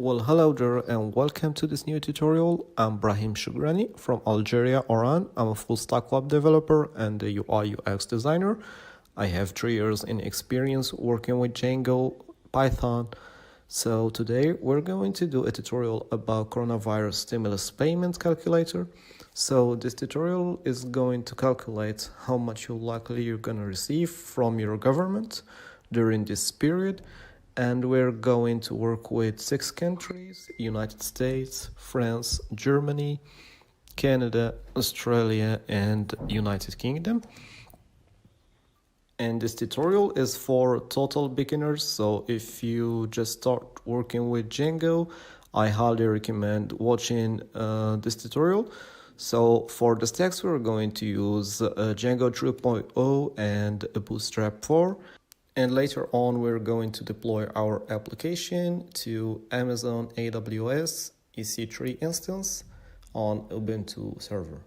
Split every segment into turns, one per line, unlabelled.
Well, hello there and welcome to this new tutorial. I'm Brahim Shugrani from Algeria, Oran. I'm a full stack web developer and a UI UX designer. I have 3 years in experience working with Django, Python. So today we're going to do a tutorial about coronavirus stimulus payment calculator. So this tutorial is going to calculate how much you're going to receive from your government during this period. And we're going to work with 6 countries: United States, France, Germany, Canada, Australia, and United Kingdom. And this tutorial is for total beginners, so if you just start working with Django, I highly recommend watching this tutorial. So for the stacks, we're going to use Django 3.0 and Bootstrap 4. And later on, we're going to deploy our application to Amazon AWS EC3 instance on Ubuntu server.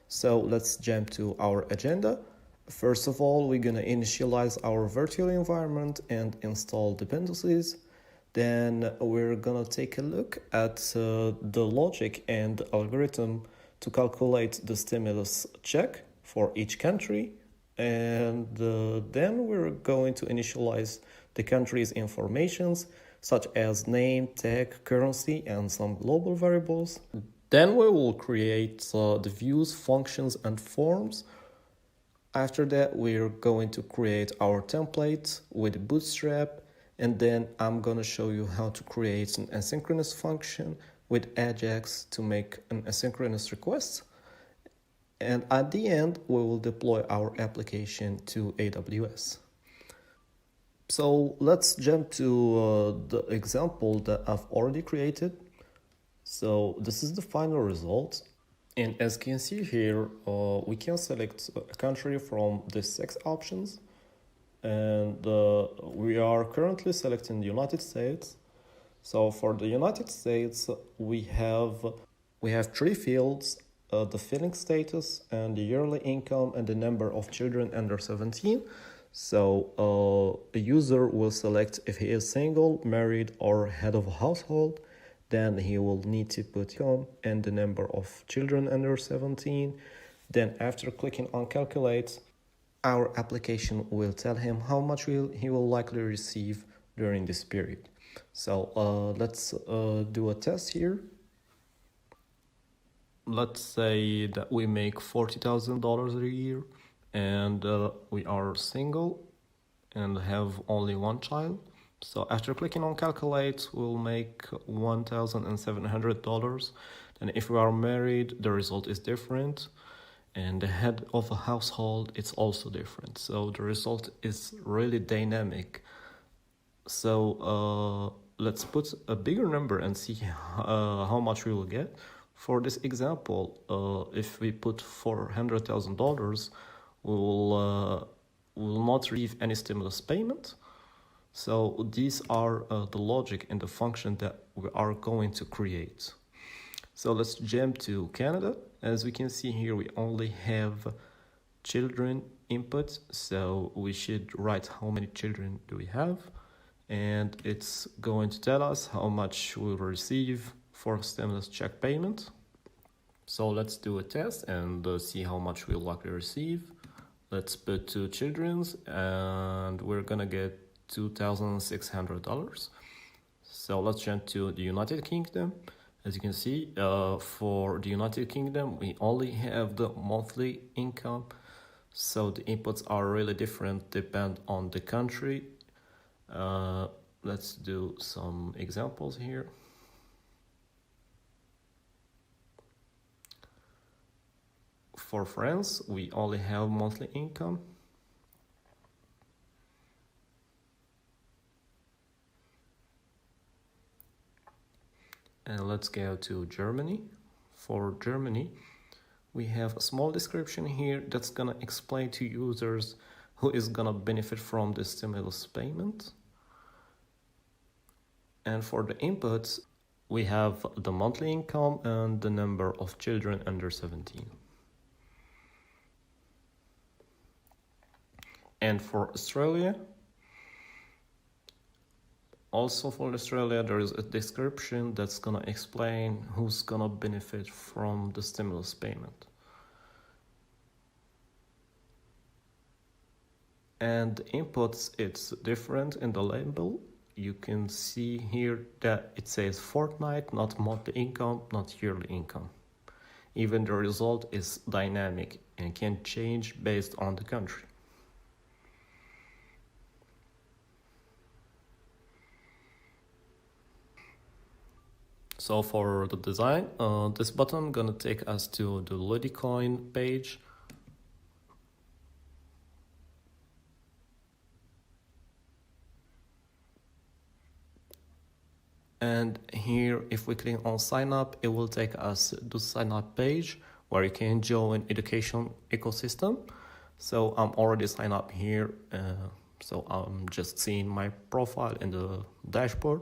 So let's jump to our agenda. First of all, we're going to initialize our virtual environment and install dependencies. Then we're going to take a look at the logic and algorithm to calculate the stimulus check for each country. And then we're going to initialize the country's informations, such as name, tag, currency, and some global variables. Then we will create the views, functions, and forms. After that, we're going to create our template with Bootstrap, and then I'm going to show you how to create an asynchronous function with Ajax to make an asynchronous request. And at the end, we will deploy our application to AWS. So let's jump to the example that I've already created. So this is the final result. And as you can see here, we can select a country from the 6 options. And we are currently selecting the United States. So for the United States, we have 3 fields: the filling status and the yearly income and the number of children under 17. So a user will select if he is single, married, or head of a household. Then he will need to put income and the number of children under 17. Then after clicking on calculate, our application will tell him how much he will likely receive during this period. So let's do a test here. Let's say that we make $40,000 a year and we are single and have only 1 child. So after clicking on calculate, we'll make $1,700. And if we are married, the result is different. And the head of a household, it's also different. So the result is really dynamic. So let's put a bigger number and see how much we will get. For this example, if we put $400,000, we will not receive any stimulus payment. So these are the logic and the function that we are going to create. So let's jump to Canada. As we can see here, we only have children input. So we should write how many children do we have. And it's going to tell us how much we'll receive for stimulus check payment. So let's do a test and see how much we'll likely receive. Let's put 2 children and we're gonna get $2,600. So let's jump to the United Kingdom. As you can see, for the United Kingdom, we only have the monthly income. So the inputs are really different, depend on the country. Let's do some examples here. For France, we only have monthly income. And let's go to Germany. For Germany, we have a small description here that's gonna explain to users who is gonna benefit from the stimulus payment. And for the inputs, we have the monthly income and the number of children under 17. And for Australia, there is a description that's gonna explain who's gonna benefit from the stimulus payment. And inputs, it's different in the label. You can see here that it says fortnight, not monthly income, not yearly income. Even the result is dynamic and can change based on the country. So for the design, this button gonna take us to the Lodicoin page. And here, if we click on sign up, it will take us to sign up page where you can join education ecosystem. So I'm already signed up here. So I'm just seeing my profile in the dashboard.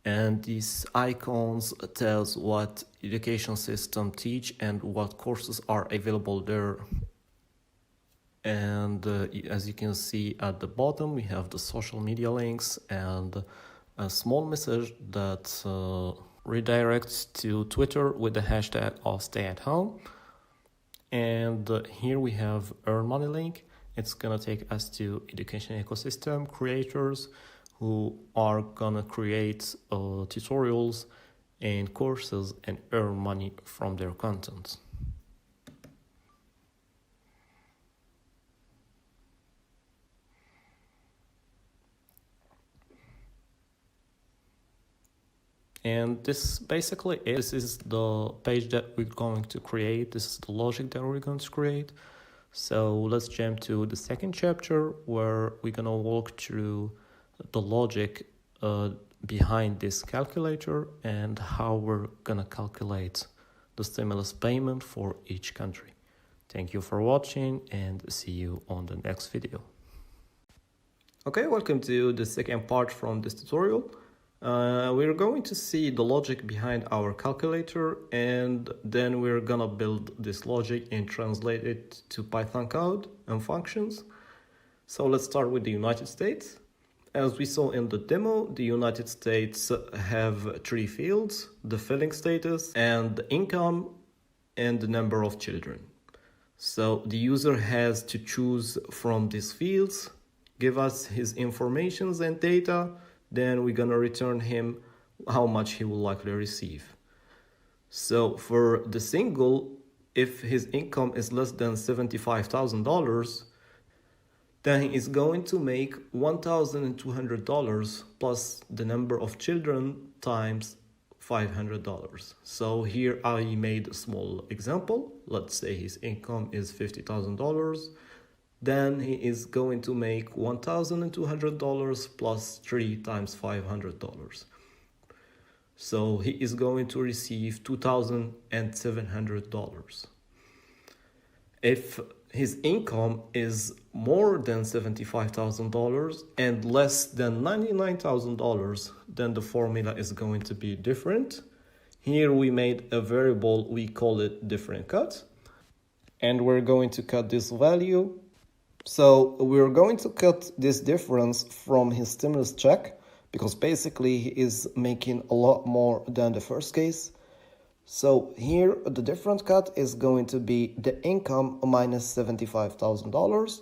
And these icons tells what education system teach and what courses are available there. And as you can see at the bottom, we have the social media links and a small message that redirects to Twitter with the hashtag of stay at home. And here we have earn money link. It's gonna take us to education ecosystem creators who are gonna create tutorials and courses and earn money from their content. And this basically is the page that we're going to create. This is the logic that we're going to create. So let's jump to the second chapter where we're gonna walk through the logic behind this calculator and how we're gonna calculate the stimulus payment for each country. Thank you for watching and see you on the next video. Okay, welcome to the second part from this tutorial. We're going to see the logic behind our calculator, and then we're gonna build this logic and translate it to Python code and functions. So let's start with the United States. As we saw in the demo, the United States have three fields: the filling status and the income and the number of children. So the user has to choose from these fields, give us his informations and data, then we're gonna return him how much he will likely receive. So for the single, if his income is less than $75,000, then he is going to make $1,200 plus the number of children times $500. So here I made a small example. Let's say his income is $50,000. Then he is going to make $1,200 plus 3 times $500. So he is going to receive $2,700. If his income is more than $75,000 and less than $99,000, then the formula is going to be different. Here we made a variable, we call it different cut. And we're going to cut this value. So we're going to cut this difference from his stimulus check because basically he is making a lot more than the first case. So here the different cut is going to be the income minus $75,000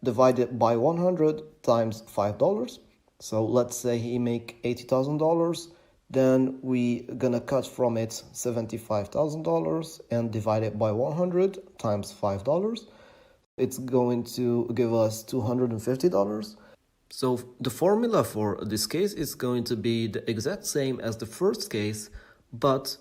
divided by 100 times $5. So let's say he make $80,000, then we gonna cut from it $75,000 and divide it by 100 times $5. It's going to give us $250. So the formula for this case is going to be the exact same as the first case, but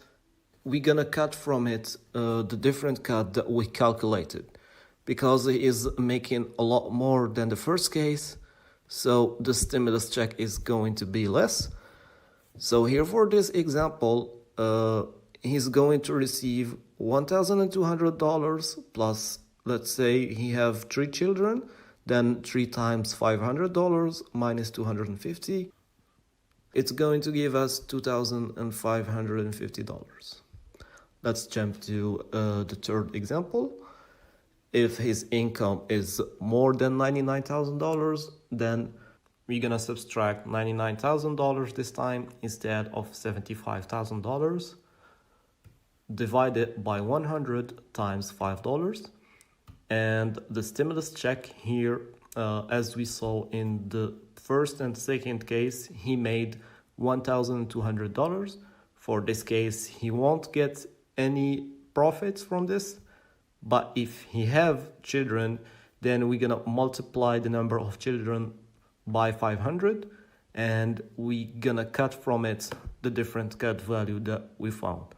we're gonna cut from it the different cut that we calculated because it is making a lot more than the first case. So the stimulus check is going to be less. So here for this example, he's going to receive $1,200 plus, let's say he have 3 children, then 3 times $500 minus 250. it's going to give us $2,550. Let's jump to the third example. If his income is more than $99,000, then we're gonna subtract $99,000 this time instead of $75,000. Divide it by 100 times $5. And the stimulus check here, as we saw in the first and second case, he made $1,200. For this case, he won't get any profits from this. But if he have children, then we're gonna multiply the number of children by 500, and we're gonna cut from it the different cut value that we found.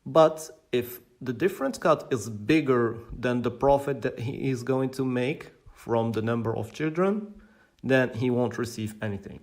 But if the different cut is bigger than the profit that he is going to make from the number of children, then he won't receive anything.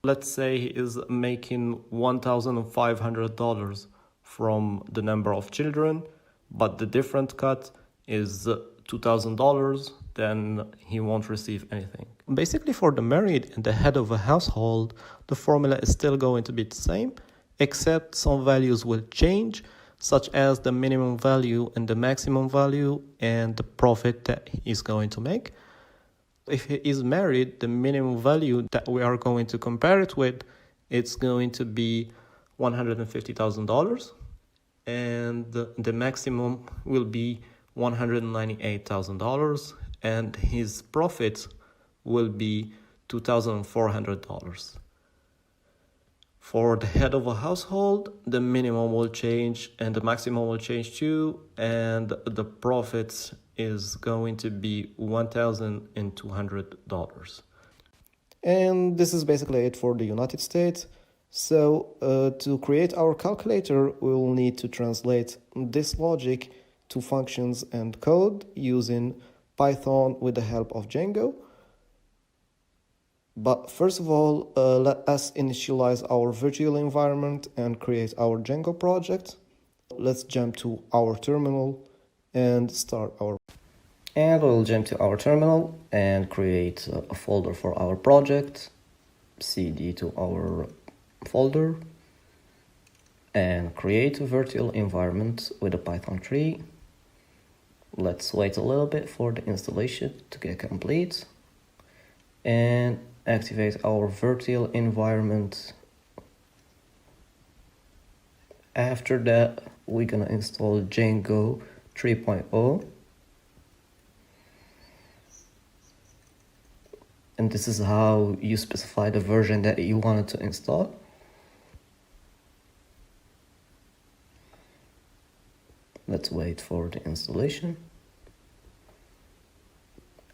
Let's say he is making $1,500 from the number of children, but the different cut is $2,000, then he won't receive anything. Basically, for the married and the head of a household, the formula is still going to be the same, except some values will change, such as the minimum value and the maximum value and the profit that he is going to make. If he is married, the minimum value that we are going to compare it with, it's going to be $150,000. And the maximum will be $198,000, and his profit will be $2,400. For the head of a household, the minimum will change and the maximum will change too, and the profit is going to be $1,200. And this is basically it for the United States. So to create our calculator, we will need to translate this logic to functions and code using Python with the help of Django. But first of all, let us initialize our virtual environment and create our Django project. Let's jump to our terminal and start our... And we'll jump to our terminal and create a folder for our project, cd to our folder, and create a virtual environment with a Python tree. Let's wait a little bit for the installation to get complete and activate our virtual environment. After that, we're gonna install Django 3.0. And this is how you specify the version that you wanted to install. Let's wait for the installation.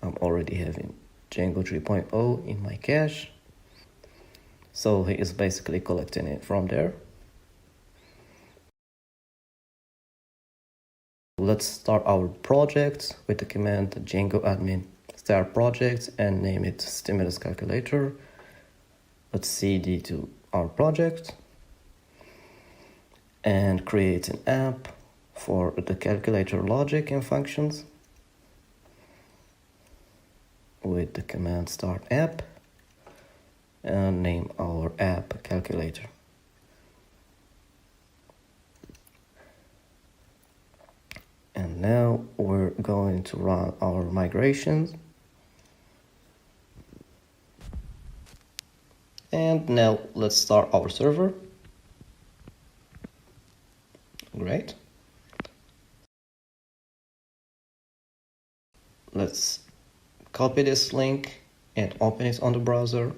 I'm already having Django 3.0 in my cache. So he is basically collecting it from there. Let's start our project with the command Django admin start project and name it stimulus calculator. Let's cd to our project and create an app for the calculator logic and functions with the command start app and name our app calculator. And now we're going to run our migrations. And now let's start our server. Great. Let's copy this link and open it on the browser.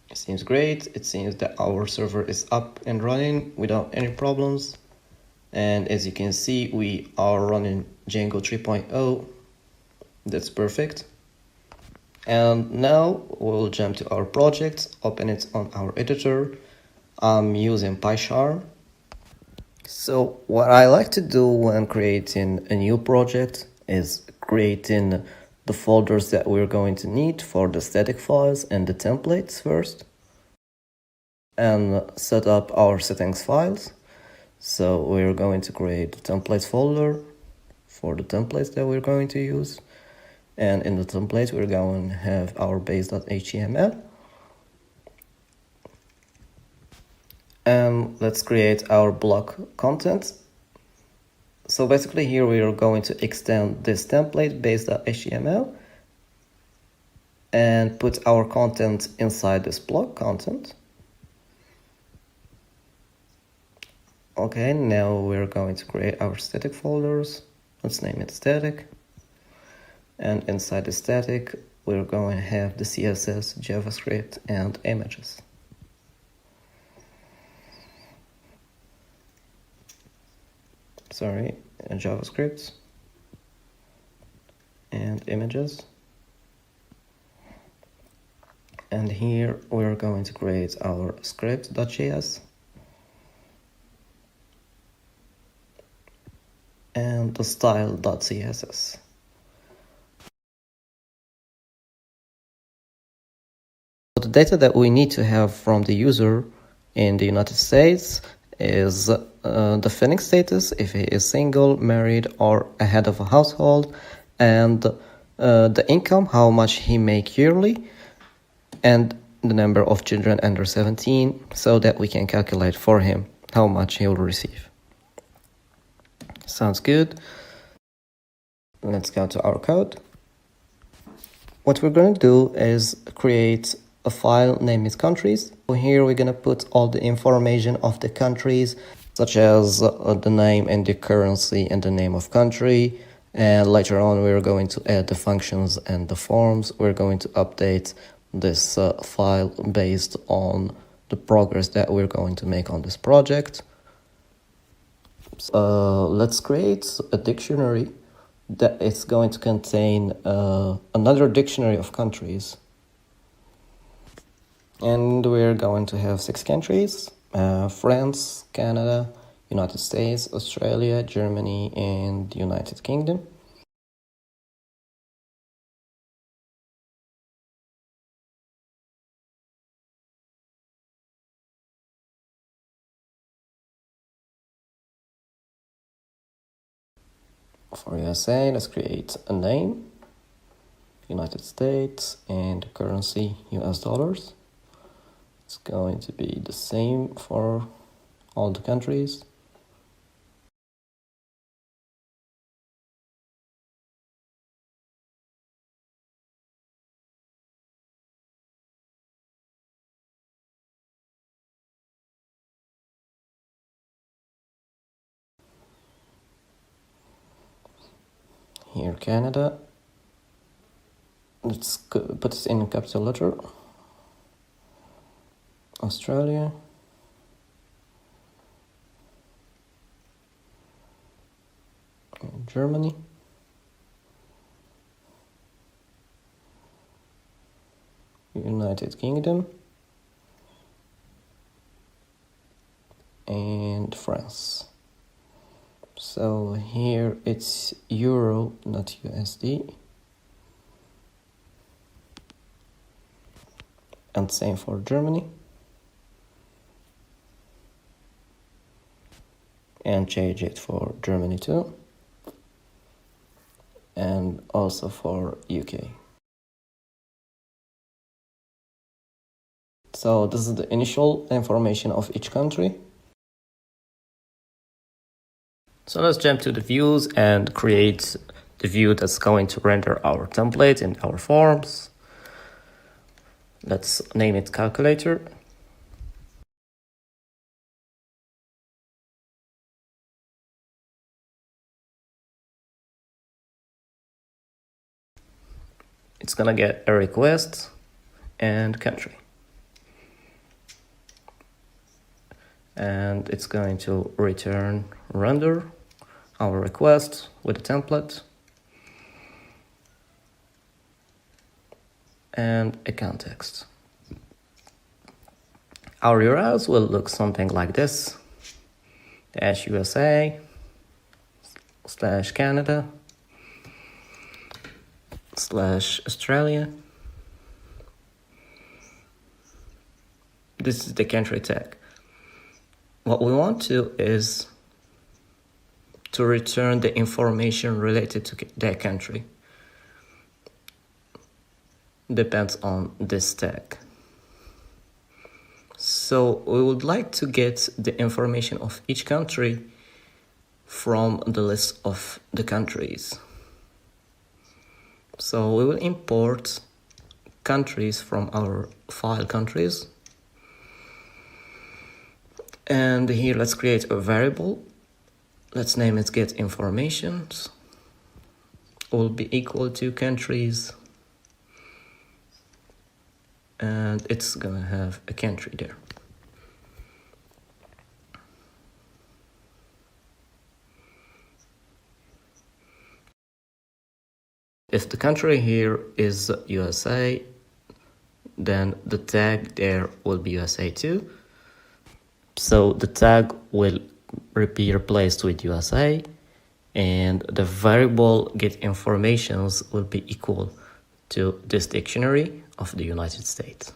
It seems great. It seems that our server is up and running without any problems. And as you can see, we are running Django 3.0. That's perfect. And now we'll jump to our project, open it on our editor. I'm using PyCharm. So what I like to do when creating a new project is creating the folders that we're going to need for the static files and the templates first, and set up our settings files. So we're going to create the templates folder for the templates that we're going to use. And in the template, we're going to have our base.html. And let's create our block content. So basically here we are going to extend this template base.html and put our content inside this block content. Okay, now we're going to create our static folders. Let's name it static. And inside the static, we're going to have the CSS, JavaScript, and images. Sorry, JavaScript and images. And here we're going to create our script.js and the style.css. The data that we need to have from the user in the United States is the filling status, if he is single, married, or a head of a household, and the income, how much he make yearly, and the number of children under 17, so that we can calculate for him how much he will receive. Sounds good. Let's go to our code. What we're going to do is create a file named countries. So here we're going to put all the information of the countries, such as the name and the currency and the name of country. And later on, we're going to add the functions and the forms. We're going to update this file based on the progress that we're going to make on this project. Let's create a dictionary that is going to contain another dictionary of countries. And we're going to have 6 countries: France, Canada, United States, Australia, Germany, and United Kingdom. For USA, let's create a name, United States, and currency, US dollars. It's going to be the same for all the countries. Here, Canada. Let's put it in capital letter. Australia. Germany. United Kingdom. And France. So here it's Euro, not USD. And same for Germany. And change it for Germany too. And also for UK. So this is the initial information of each country. So let's jump to the views and create the view that's going to render our template and our forms. Let's name it calculator. It's gonna get a request and country. And it's going to return render our request with a template and a context. Our URLs will look something like this: -USA /Canada /Australia. This is the country tag. What we want to is to return the information related to that country. depends on this tag. So we would like to get the information of each country from the list of the countries. So we will import countries from our file countries. And here let's create a variable. Let's name it get informations. Will be equal to countries. And it's gonna have a country there. If the country here is USA, then the tag there will be USA too. So the tag will be replaced with USA, and the variable get informations will be equal to this dictionary of the United States.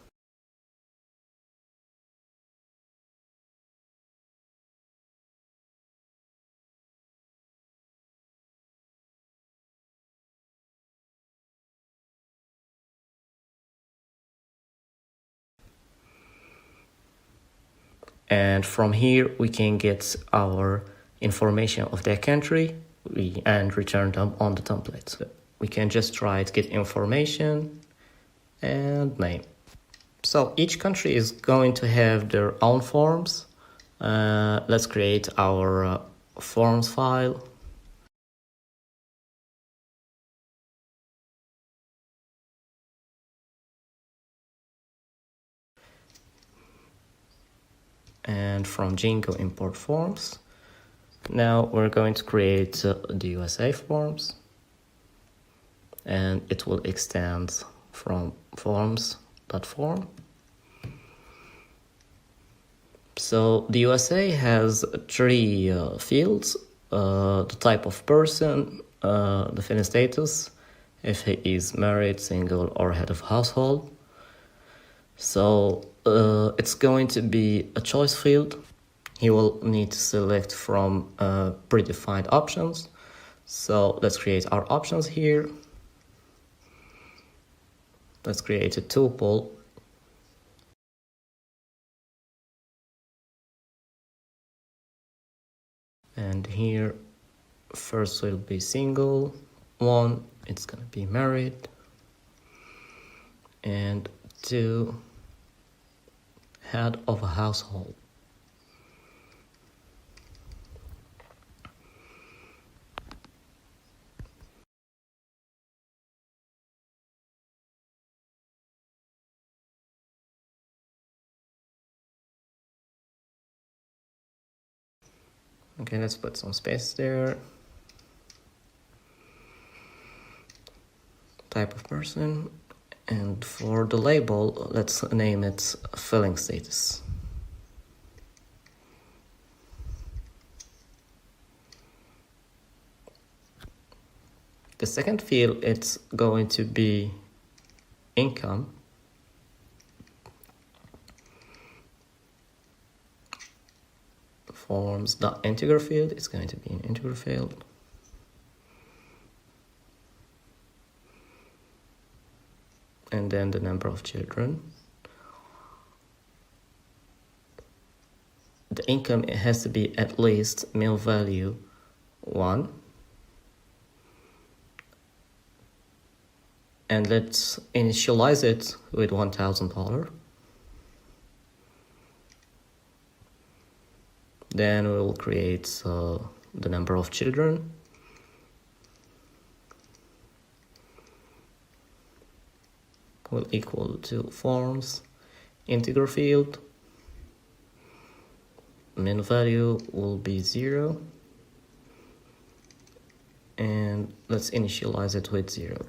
And from here, we can get our information of their country and return them on the template. We can just try to get information and name. So each country is going to have their own forms. Let's create our forms file. And from Django import forms. Now we're going to create the USA forms, and it will extend from forms.form. So the USA has three fields: the type of person, the family status, if he is married, single, or head of household. So it's going to be a choice field. He will need to select from predefined options. So let's create our options here. Let's create a tuple. And here, first will be single, one, it's gonna be married, and two, head of a household. Okay, let's put some space there. Type of person, and for the label, let's name it filling status. The second field, it's going to be income. Forms.integer field, it's going to be an integer field. And then the number of children. The income, it has to be at least male value 1. And let's initialize it with $1,000. Then we will create the number of children. Will equal to forms integer field. Min value will be 0. And let's initialize it with 0.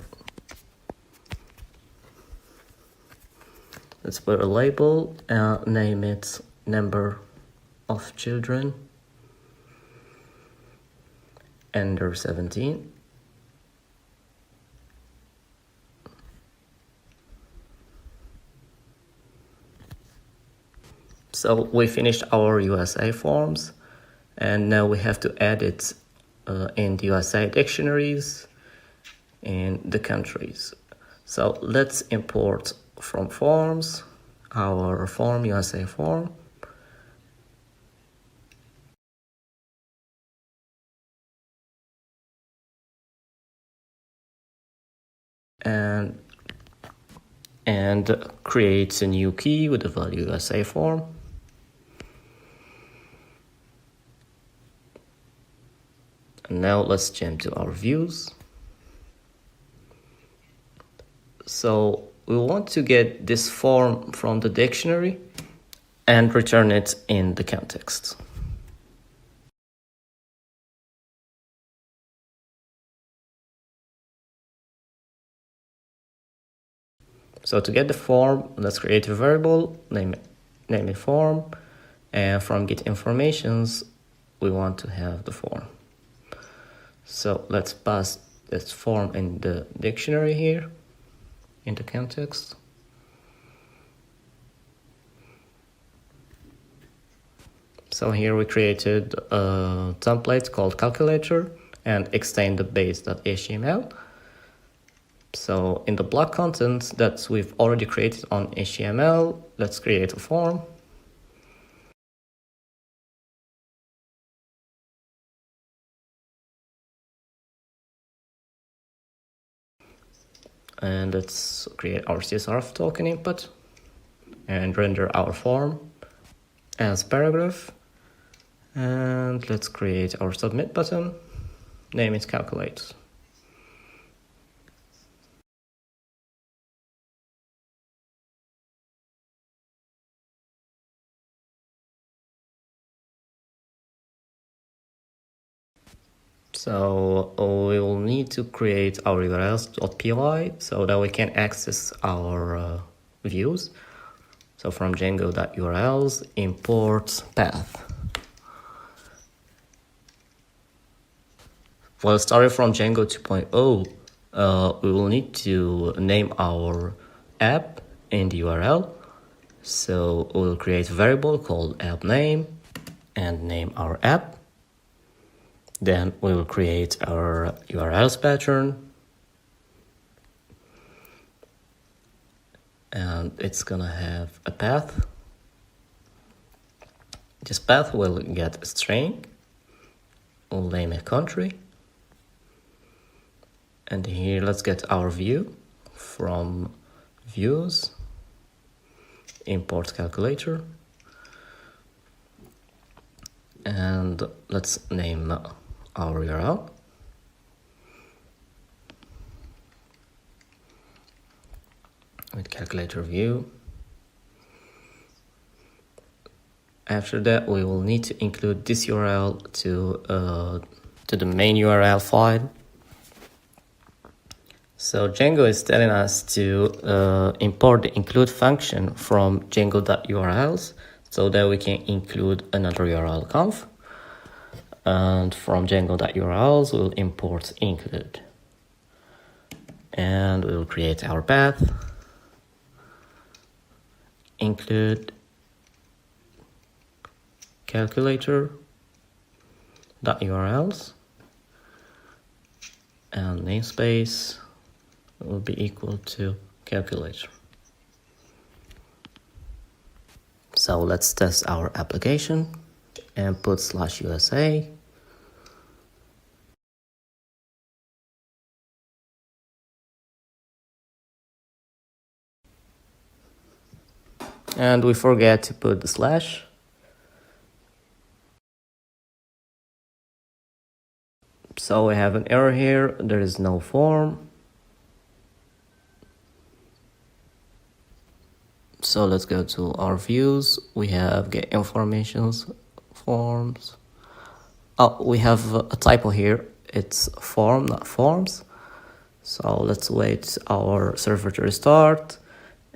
Let's put a label, name it number of children under 17. So we finished our USA forms, and now we have to add it in the USA dictionaries and the countries. So let's import from forms our form USA form. And create a new key with the value USA form. And now let's jump to our views. So we want to get this form from the dictionary and return it in the context. So to get the form, let's create a variable, name it form, and from get informations, we want to have the form. So let's pass this form in the dictionary here, in the context. So here we created a template called calculator and extend the base.html. So in the block content that we've already created on HTML, let's create a form. And let's create our CSRF token input and render our form as paragraph. And let's create our submit button, name it calculate. So we will need to create our urls.py so that we can access our views. So from Django.urls, import path. Well, starting from Django 2.0, we will need to name our app in the URL. So we'll create a variable called app name and name our app. Then we will create our URLs pattern. And it's gonna have a path. This path will get a string. We'll name it country. And here let's get our view from views, import calculator. And let's name our URL. With calculator view. After that, we will need to include this URL to the main URL file. So Django is telling us to import the include function from Django.urls so that we can include another URL conf. And from Django.urls, we'll import include. And we'll create our path. Include calculator.urls. And namespace will be equal to calculator. So let's test our application and put /USA. And we forget to put the slash. So we have an error here, there is no form. So let's go to our views. We have get informations, forms. Oh, we have a typo here. It's form, not forms. So let's wait our server to restart.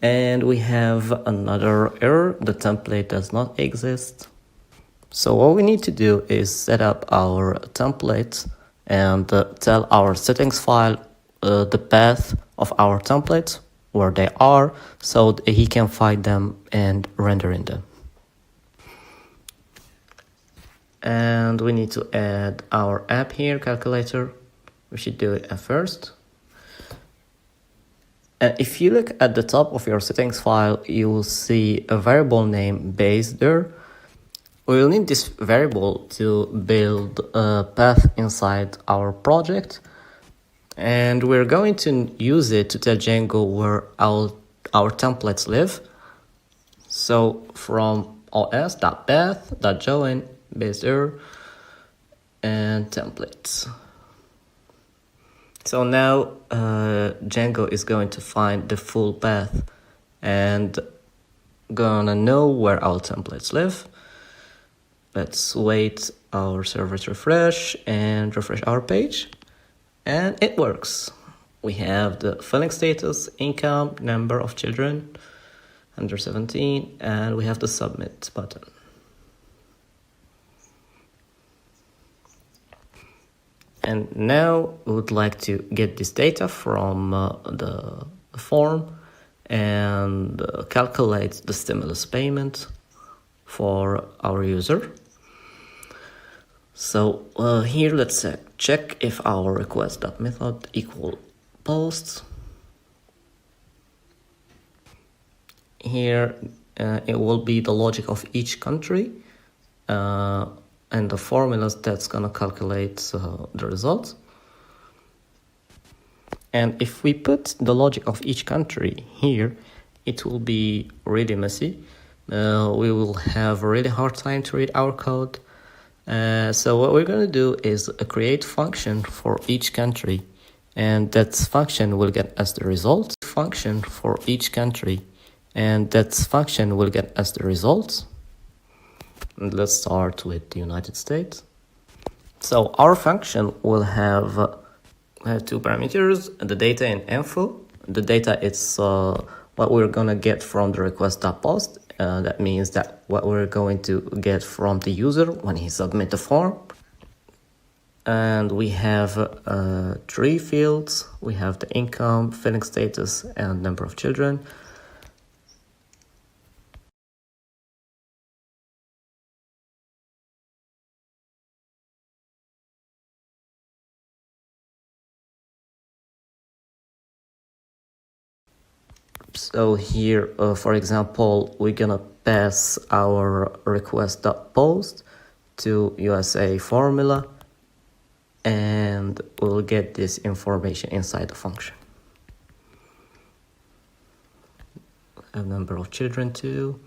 And we have another error. The template does not exist. So what we need to do is set up our template and tell our settings file the path of our templates, where they are, so that he can find them and render in them. And we need to add our app here, calculator. We should do it at first. And if you look at the top of your settings file, you will see a variable name base there. We will need this variable to build a path inside our project. And we're going to use it to tell Django where our templates live. So from os.path.join base there and templates. So now Django is going to find the full path and gonna know where our templates live. Let's wait our server to refresh and refresh our page. And it works. We have the filling status, income, number of children, under 17, and we have the submit button. And now we would like to get this data from the form and calculate the stimulus payment for our user. So here let's check if our request.method equal post. Here it will be the logic of each country and the formulas that's gonna calculate the results. And if we put the logic of each country here, it will be really messy. We will have a really hard time to read our code. So what we're going to do is create function for each country, and that function will get us the results. Function for each country, and that function will get us the results. And let's start with the United States. So our function will have two parameters, the data and info. The data is what we're going to get from the request.post. That means that what we're going to get from the user when he submits the form. And we have three fields. We have the income, filling status, and number of children. So here, for example, we're gonna pass our request.post to USA formula, and we'll get this information inside the function. A number of children too,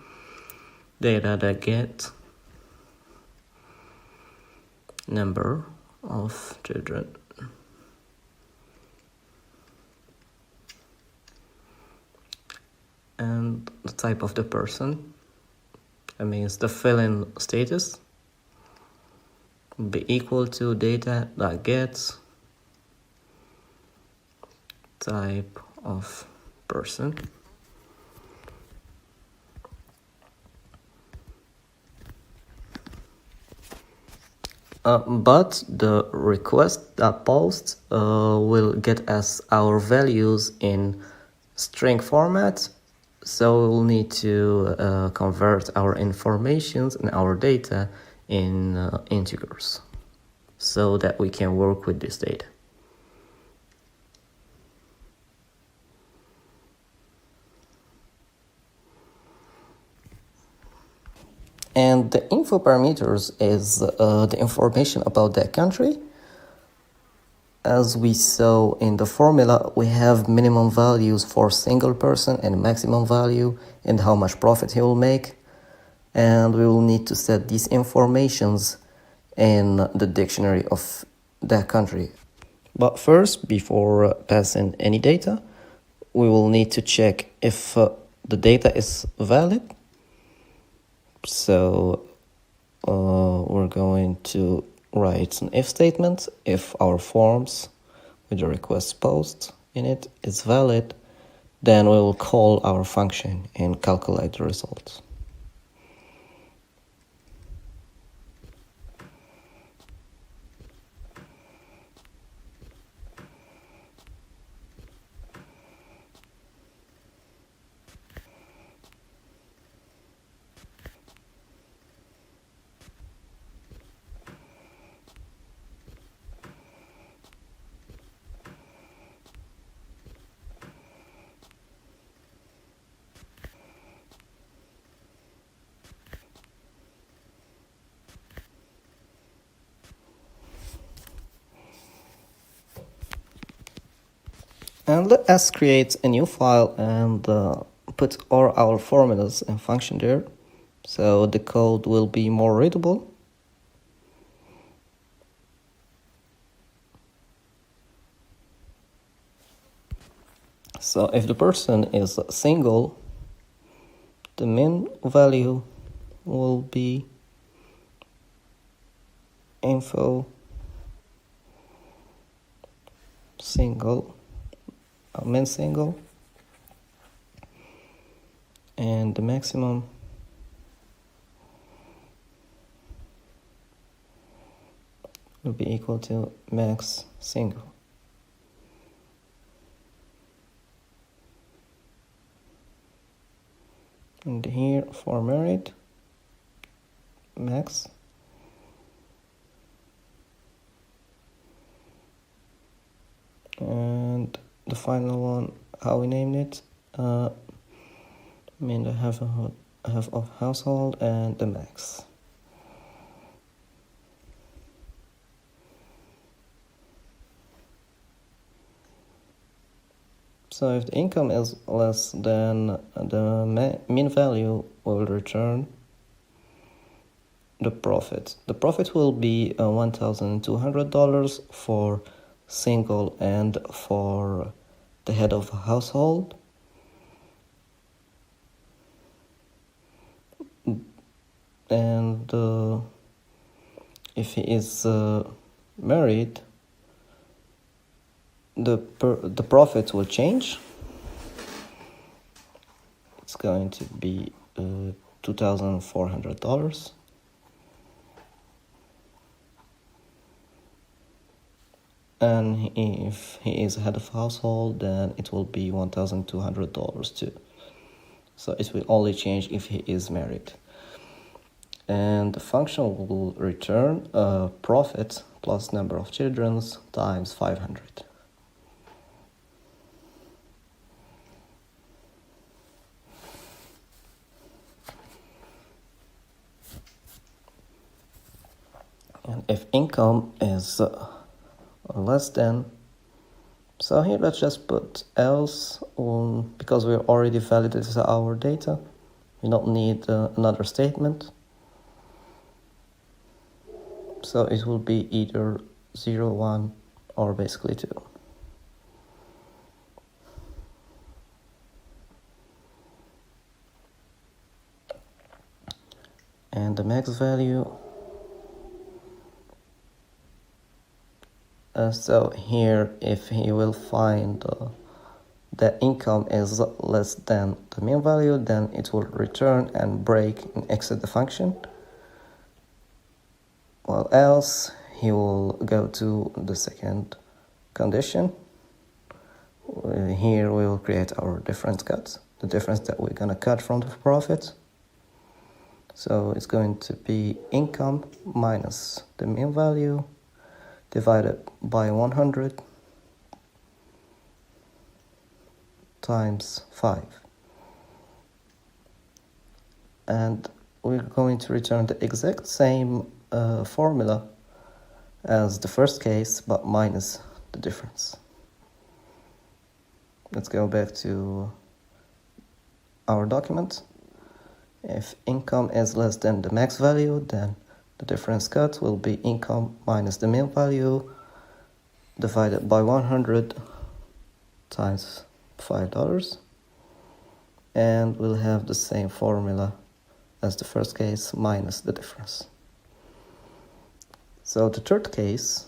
data that get number of children. And the type of the person, that means the fill-in status, will be equal to data that gets type of person. But the request.post will get us our values in string format. So we'll need to convert our informations and our data in integers so that we can work with this data. And the info parameters is the information about that country. As we saw in the formula, we have minimum values for single person and maximum value and how much profit he will make. And we will need to set these informations in the dictionary of that country. But first, before passing any data, we will need to check if the data is valid. So we're going to write an if statement. If our forms with the request post in it is valid, then we will call our function and calculate the results. And let us create a new file and put all our formulas and function there, so the code will be more readable. So if the person is single, the min value will be info single, min single, and the maximum will be equal to max single. And here for married, max. And the final one, how we named it, mean the half of household and the max. So if the income is less than the min value, will return the profit. The profit will be $1,200 for single and for the head of household. And if he is married, the profit will change. It's going to be $2,400. And if he is head of household, then it will be $1,200 too. So it will only change if he is married. And the function will return profit plus number of children times 500. And if income is less than, so here let's just put else, because we already validated our data. We don't need another statement. So it will be either 0, 1, or basically 2. And the max value, so here if he will find the income is less than the min value, then it will return and break and exit the function. Well, else he will go to the second condition. Here we will create our difference cuts, the difference that we're going to cut from the profit. So it's going to be income minus the min value divided by 100 times 5. And we're going to return the exact same formula as the first case, but minus the difference. Let's go back to our document. If income is less than the max value, then the difference cut will be income minus the min value divided by 100 times $5. And we'll have the same formula as the first case minus the difference. So the third case,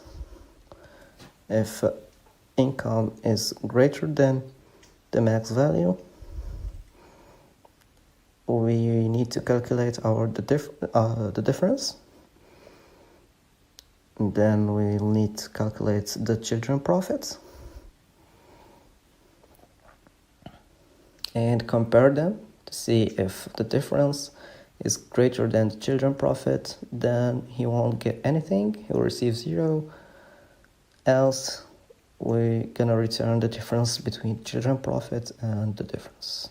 if income is greater than the max value, we need to calculate the difference. And then we'll need to calculate the children profits and compare them to see if the difference is greater than the children profit, then he won't get anything, he will receive 0. Else we're gonna return the difference between children profit and the difference.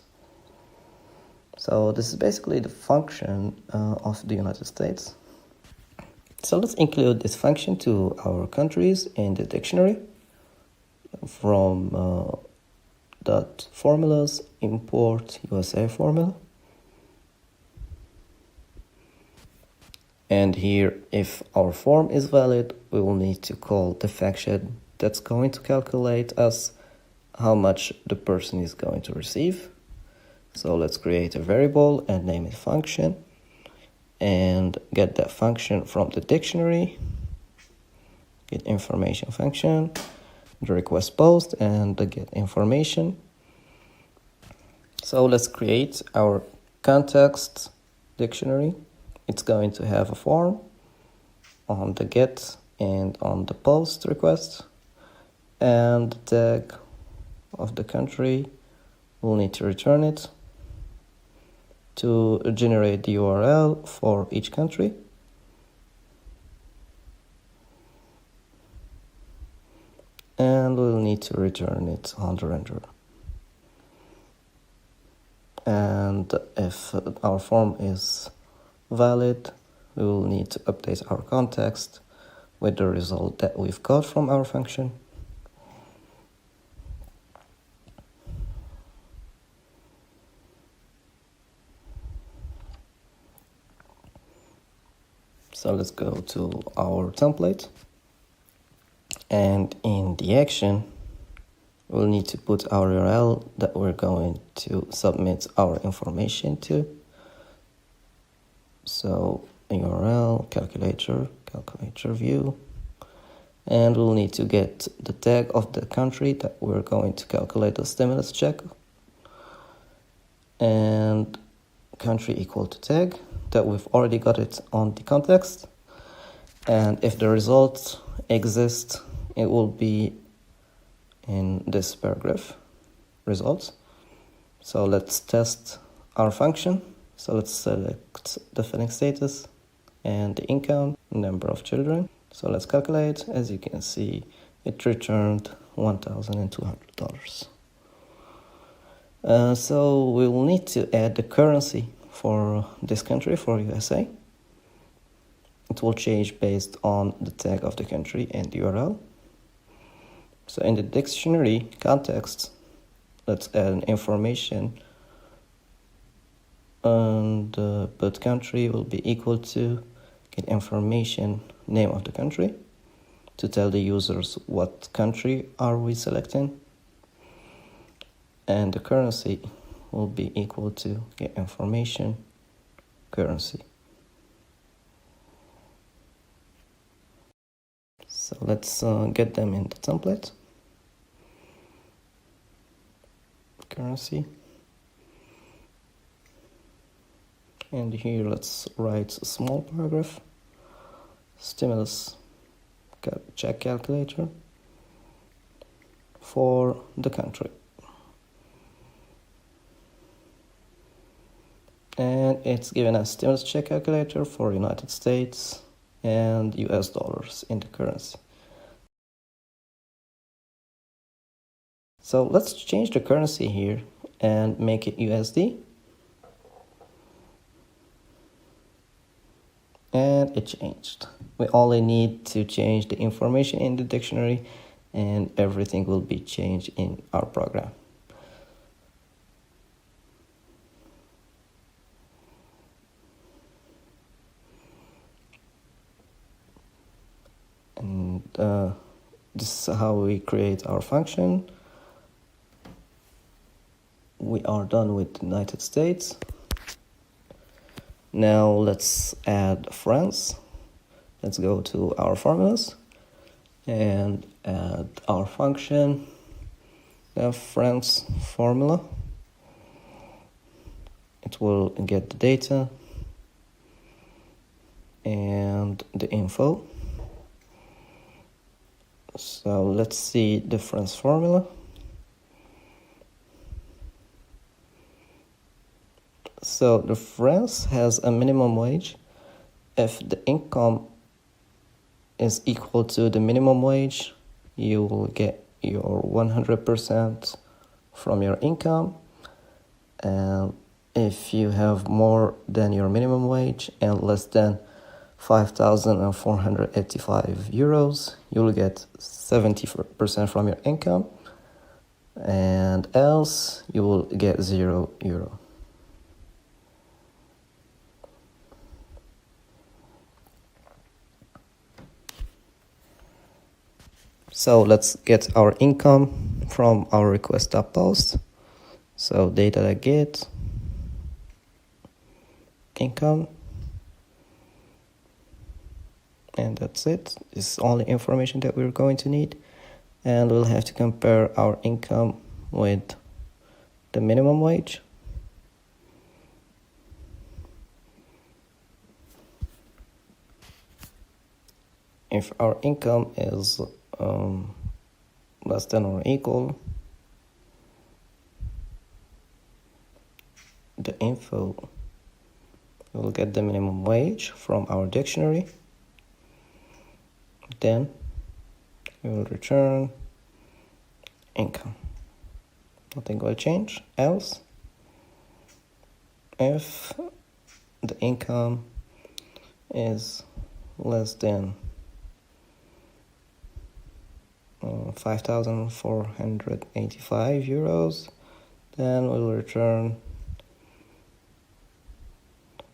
So this is basically the function of the United States. So let's include this function to our countries in the dictionary from dot formulas, import USA formula. And here, if our form is valid, we will need to call the function that's going to calculate us how much the person is going to receive. So let's create a variable and name it function, and get that function from the dictionary, get information function, the request post, and the get information. So let's create our context dictionary. It's going to have a form on the get and on the post request, and the tag of the country, we'll need to return it to generate the URL for each country. And we'll need to return it on the renderer. And if our form is valid, we will need to update our context with the result that we've got from our function. So let's go to our template, and in the action, we'll need to put our URL that we're going to submit our information to. So URL, calculator view, and we'll need to get the tag of the country that we're going to calculate the stimulus check, and country equal to tag that we've already got it on the context. And if the results exist, it will be in this paragraph, results. So let's test our function. So let's select the filling status and the income, number of children. So let's calculate. As you can see, it returned $1,200. So we will need to add the currency for this country, for USA. It will change based on the tag of the country and the URL. So in the dictionary context, let's add an information, and but country will be equal to get information, name of the country, to tell the users what country are we selecting, and the currency will be equal to get information, currency. So let's get them in the template. Currency. And here let's write a small paragraph. Stimulus check calculator for the country. And it's given a stimulus check calculator for United States and US dollars in the currency. So let's change the currency here and make it USD. And it changed. We only need to change the information in the dictionary, and everything will be changed in our program. And this is how we create our function. We are done with the United States. Now let's add France. Let's go to our formulas and add our function, France formula. It will get the data and the info. So let's see the France formula. So the France has a minimum wage. If the income is equal to the minimum wage, you will get your 100% from your income. And if you have more than your minimum wage and less than 5,485 euros, you will get 70% from your income. and else you will get €0. So let's get our income from our request.post. So data.get income, and that's it. This is all the information that we're going to need, and we'll have to compare our income with the minimum wage. If our income is less than or equal the info, we'll get the minimum wage from our dictionary. Then we will return income. Nothing will change. Else, if the income is less than 5,485 euros, then we'll return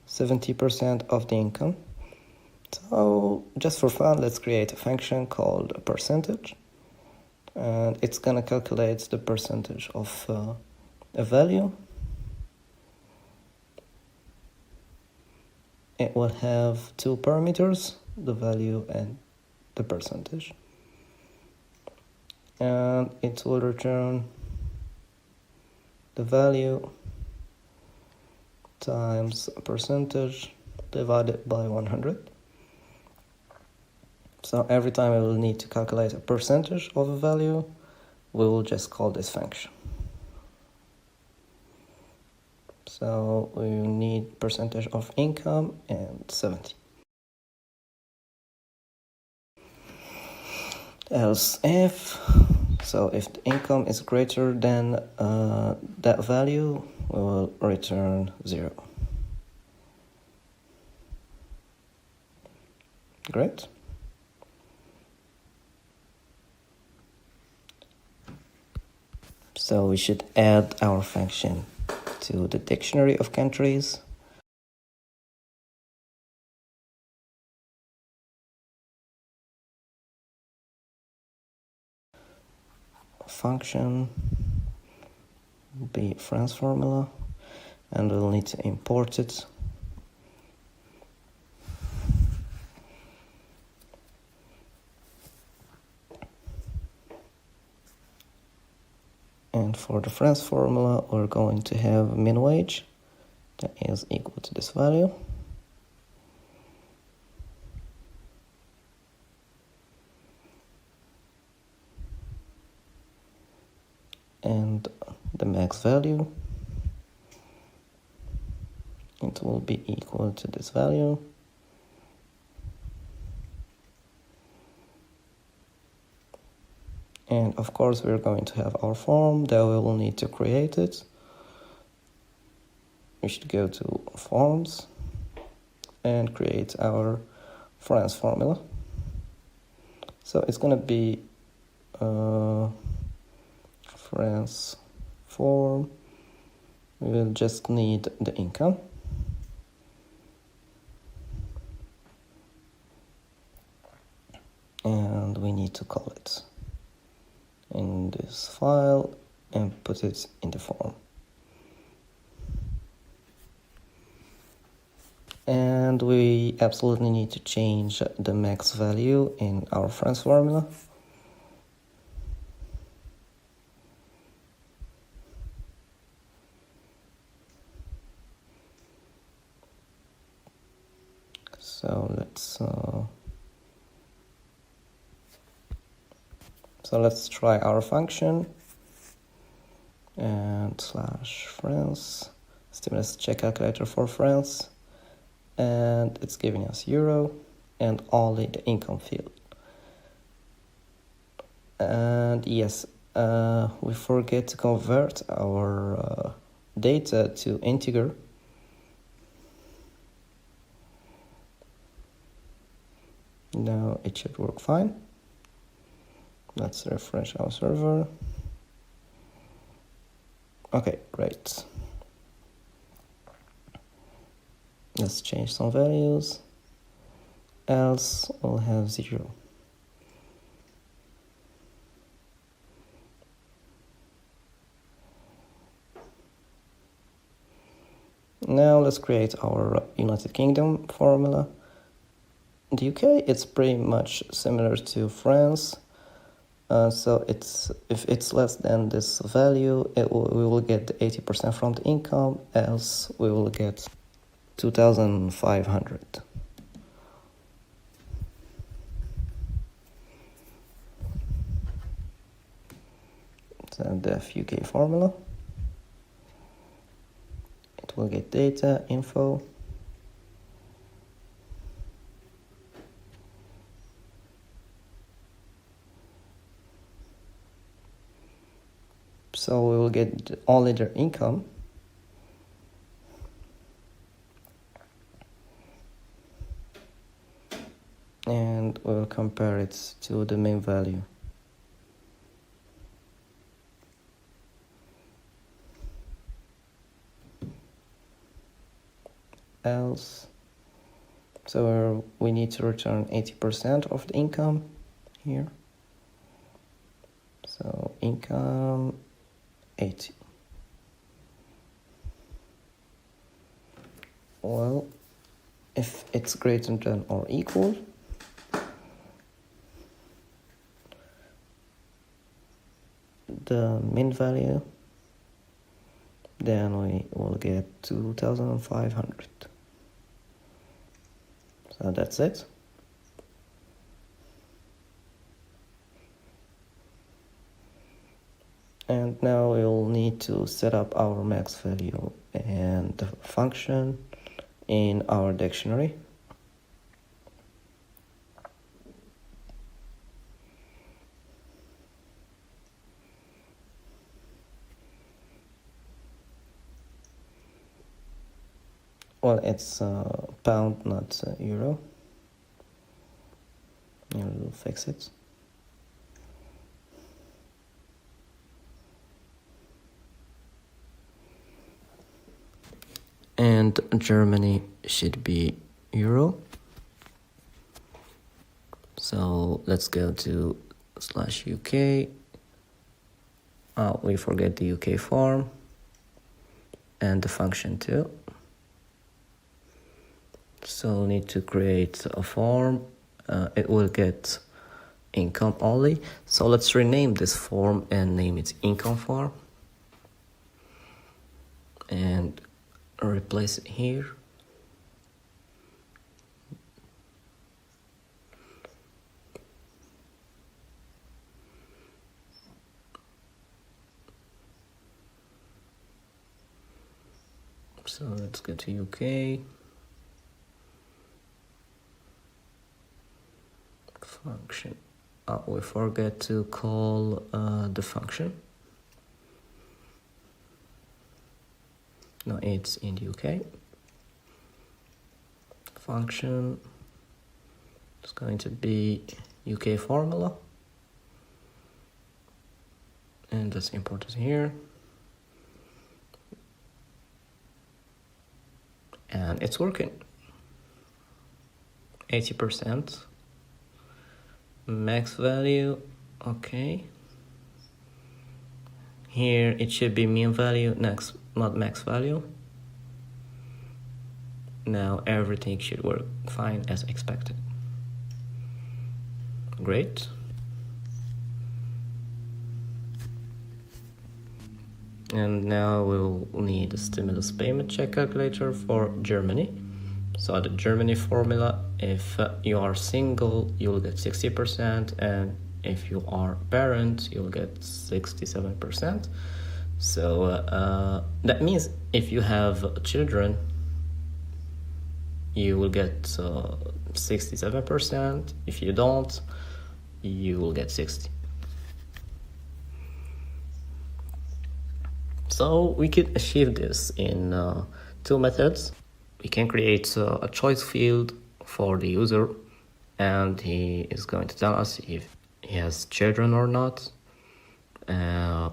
70% of the income. So just for fun, let's create a function called a percentage, and it's gonna calculate the percentage of a value. It will have two parameters, the value and the percentage, and it will return the value times a percentage divided by 100. So every time we will need to calculate a percentage of a value, we will just call this function. So we need percentage of income and 70. Else if the income is greater than that value, we will return 0. Great. So we should add our function to the dictionary of countries. Function will be France formula, and we'll need to import it. And for the France formula, we're going to have min wage that is equal to this value. And the max value, it will be equal to this value. And of course, we're going to have our form that we will need to create it. We should go to forms and create our France formula. So it's going to be France form. We will just need the income. And we need to call it in this file and put it in the form. And we absolutely need to change the max value in our France formula. So let's try our function and /France stimulus check calculator for France, and it's giving us euro and only the income field. And yes, we forget to convert our data to integer. Now it should work fine. Let's refresh our server. Okay, great. Let's change some values, else we'll have 0. Now let's create our United Kingdom formula. The UK, it's pretty much similar to France. So if it's less than this value, we will get 80% from the income, else we will get 2,500. So def UK formula. It will get data, info. So we will get only their income. And we'll compare it to the main value. Else, so we need to return 80% of the income here. So income 80. Well, if it's greater than or equal, the min value, then we will get 2,500. So that's it. And now we'll need to set up our max value and the function in our dictionary. Well, it's pound, not euro. We'll fix it. And Germany should be euro. So let's go to /UK. We forget the UK form and the function too. So need to create a form. It will get income only. So let's rename this form and name it income form. And replace it here. So let's go to UK. Function. We forget to call the function. No, it's in the UK. Function is going to be UK formula. And let's import it here. And it's working. 80%. Max value, okay. Here it should be mean value, next, not max value. Now everything should work fine as expected. Great. And now we'll need a stimulus payment check calculator for Germany. So the Germany formula, if you are single, you'll get 60%, and if you are parent, you'll get 67%. So that means if you have children, you will get 67%. If you don't, you will get 60. So we could achieve this in two methods. We can create a choice field for the user, and he is going to tell us if he has children or not.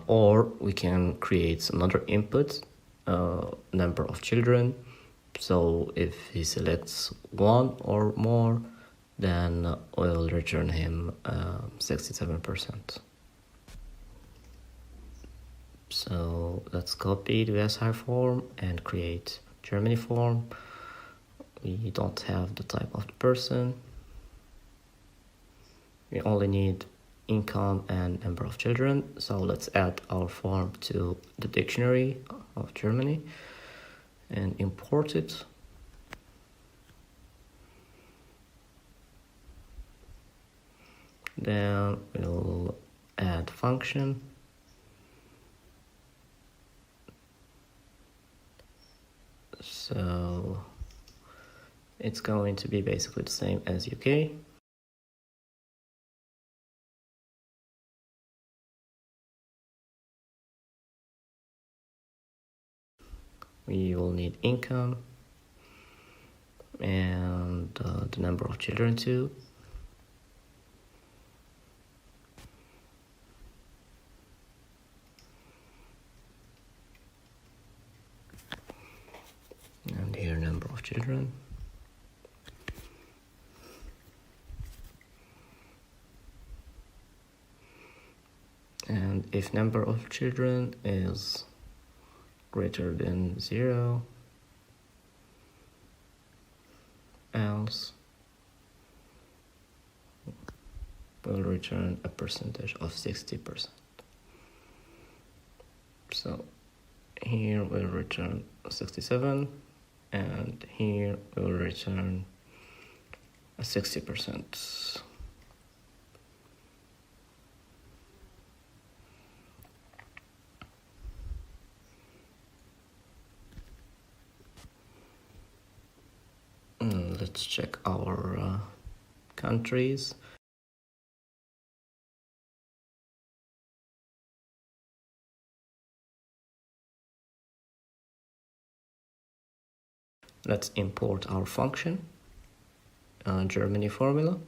or we can create another input, number of children. So if he selects one or more, then we'll return him 67%. So let's copy the SI form and create Germany form. We don't have the type of the person. We only need income and number of children. So let's add our form to the dictionary of Germany and import it. Then we'll add function. So it's going to be basically the same as UK. We will need income and the number of children too. And here number of children. And if number of children is greater than 0, else we'll return a percentage of 60%. So here we'll return 67, and here we'll return a 60%. Let's check our countries. Let's import our function, Germany formula.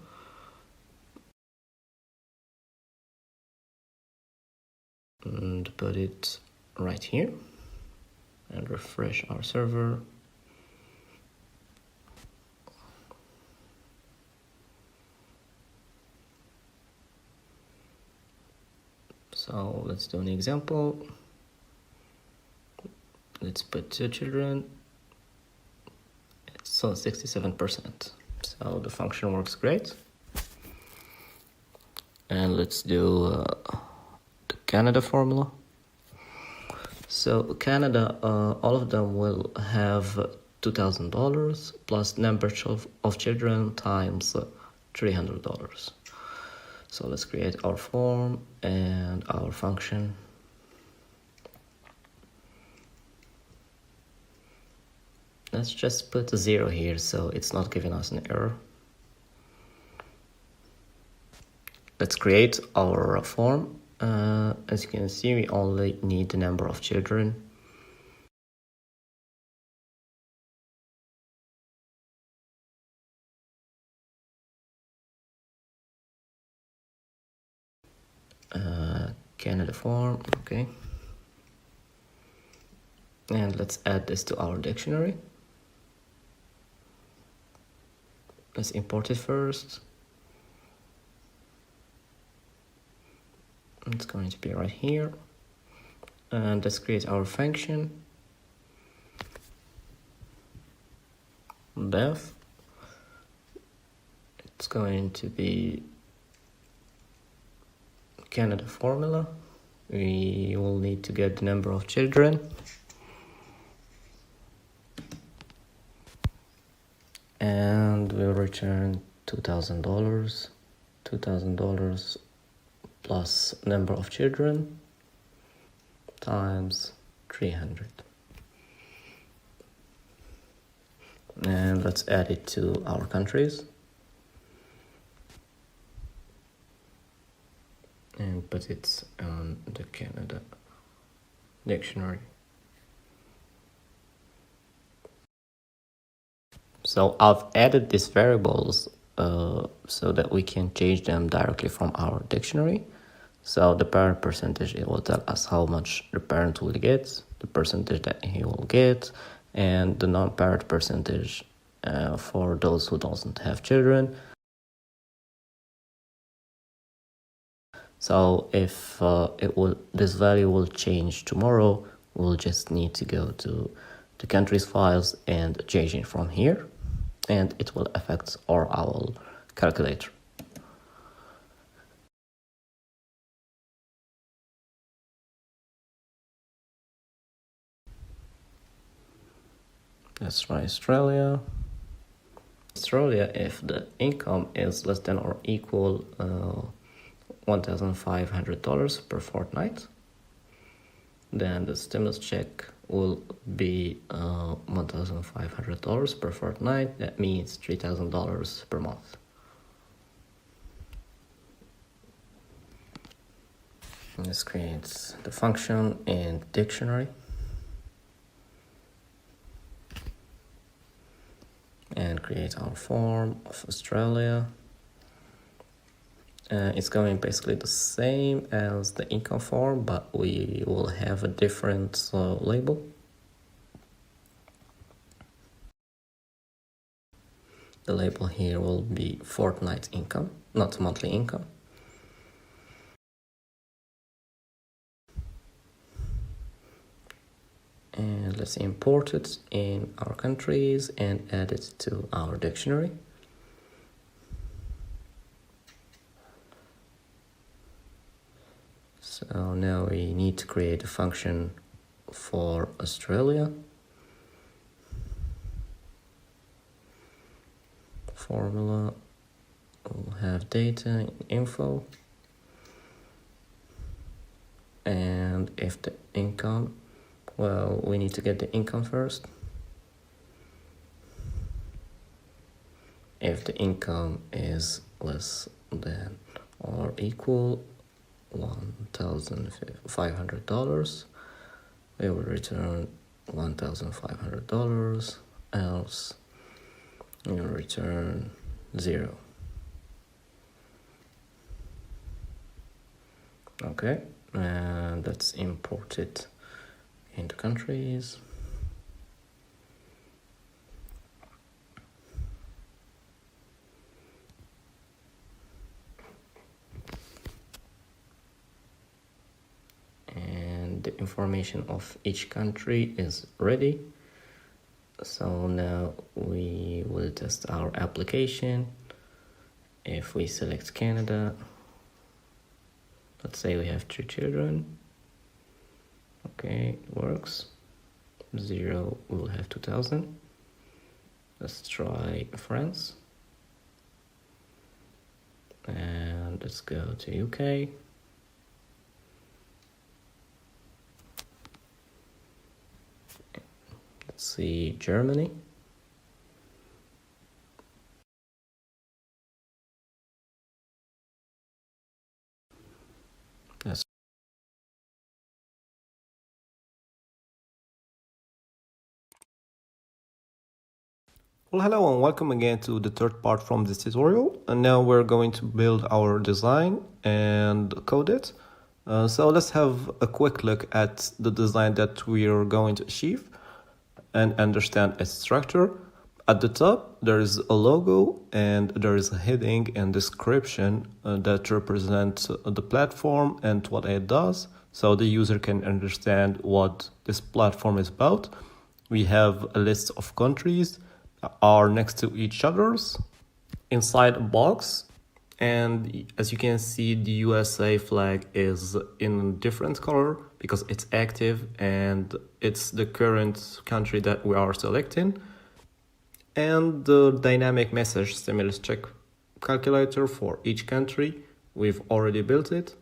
And put it right here and refresh our server. So let's do an example. Let's put 2 children. So 67%. So the function works great. And let's do the Canada formula. So Canada, all of them will have $2,000 plus number of children times $300. So let's create our form and our function. Let's just put a 0 here so it's not giving us an error. Let's create our form. As you can see, we only need the number of children. Canada form, okay. And let's add this to our dictionary. Let's import it first. It's going to be right here. And let's create our function. Def. It's going to be Canada formula. We will need to get the number of children. And we'll return $2,000 plus number of children times 300. And let's add it to our countries. And put it on the Canada dictionary. So I've added these variables so that we can change them directly from our dictionary. So the parent percentage, it will tell us how much the parent will get, the percentage that he will get, and the non-parent percentage for those who don't have children. So if this value will change tomorrow, we'll just need to go to the countries files and change it from here, and it will affect our calculator. Let's try Australia. Australia, if the income is less than or equal $1,500 per fortnight, then the stimulus check will be $1,500 per fortnight. That means $3,000 per month. Let's create the function in dictionary. And create our form of Australia. It's going basically the same as the income form, but we will have a different label. The label here will be fortnight income, not monthly income. And let's import it in our countries and add it to our dictionary. So now we need to create a function for Australia. Formula will have data info. And if the income, well, we need to get the income first. If the income is less than or equal $1,500, we will return $1,500, else we will return 0. Okay, and let's import it into countries. And the information of each country is ready. So now we will test our application. If we select Canada, let's say we have 2 children. Okay, it works. 0, we'll have 2,000. Let's try France. And let's go to UK. Let's see Germany. Yes.
Well, hello and welcome again to the third part from this tutorial. And now we're going to build our design and code it. So let's have a quick look at the design that we are going to achieve and understand its structure. At the top, there is a logo and there is a heading and description that represent the platform and what it does, so the user can understand what this platform is about. We have a list of countries are next to each others inside a box, and as you can see, the USA flag is in a different color because it's active and it's the current country that we are selecting. And the dynamic message stimulus check calculator for each country, we've already built it.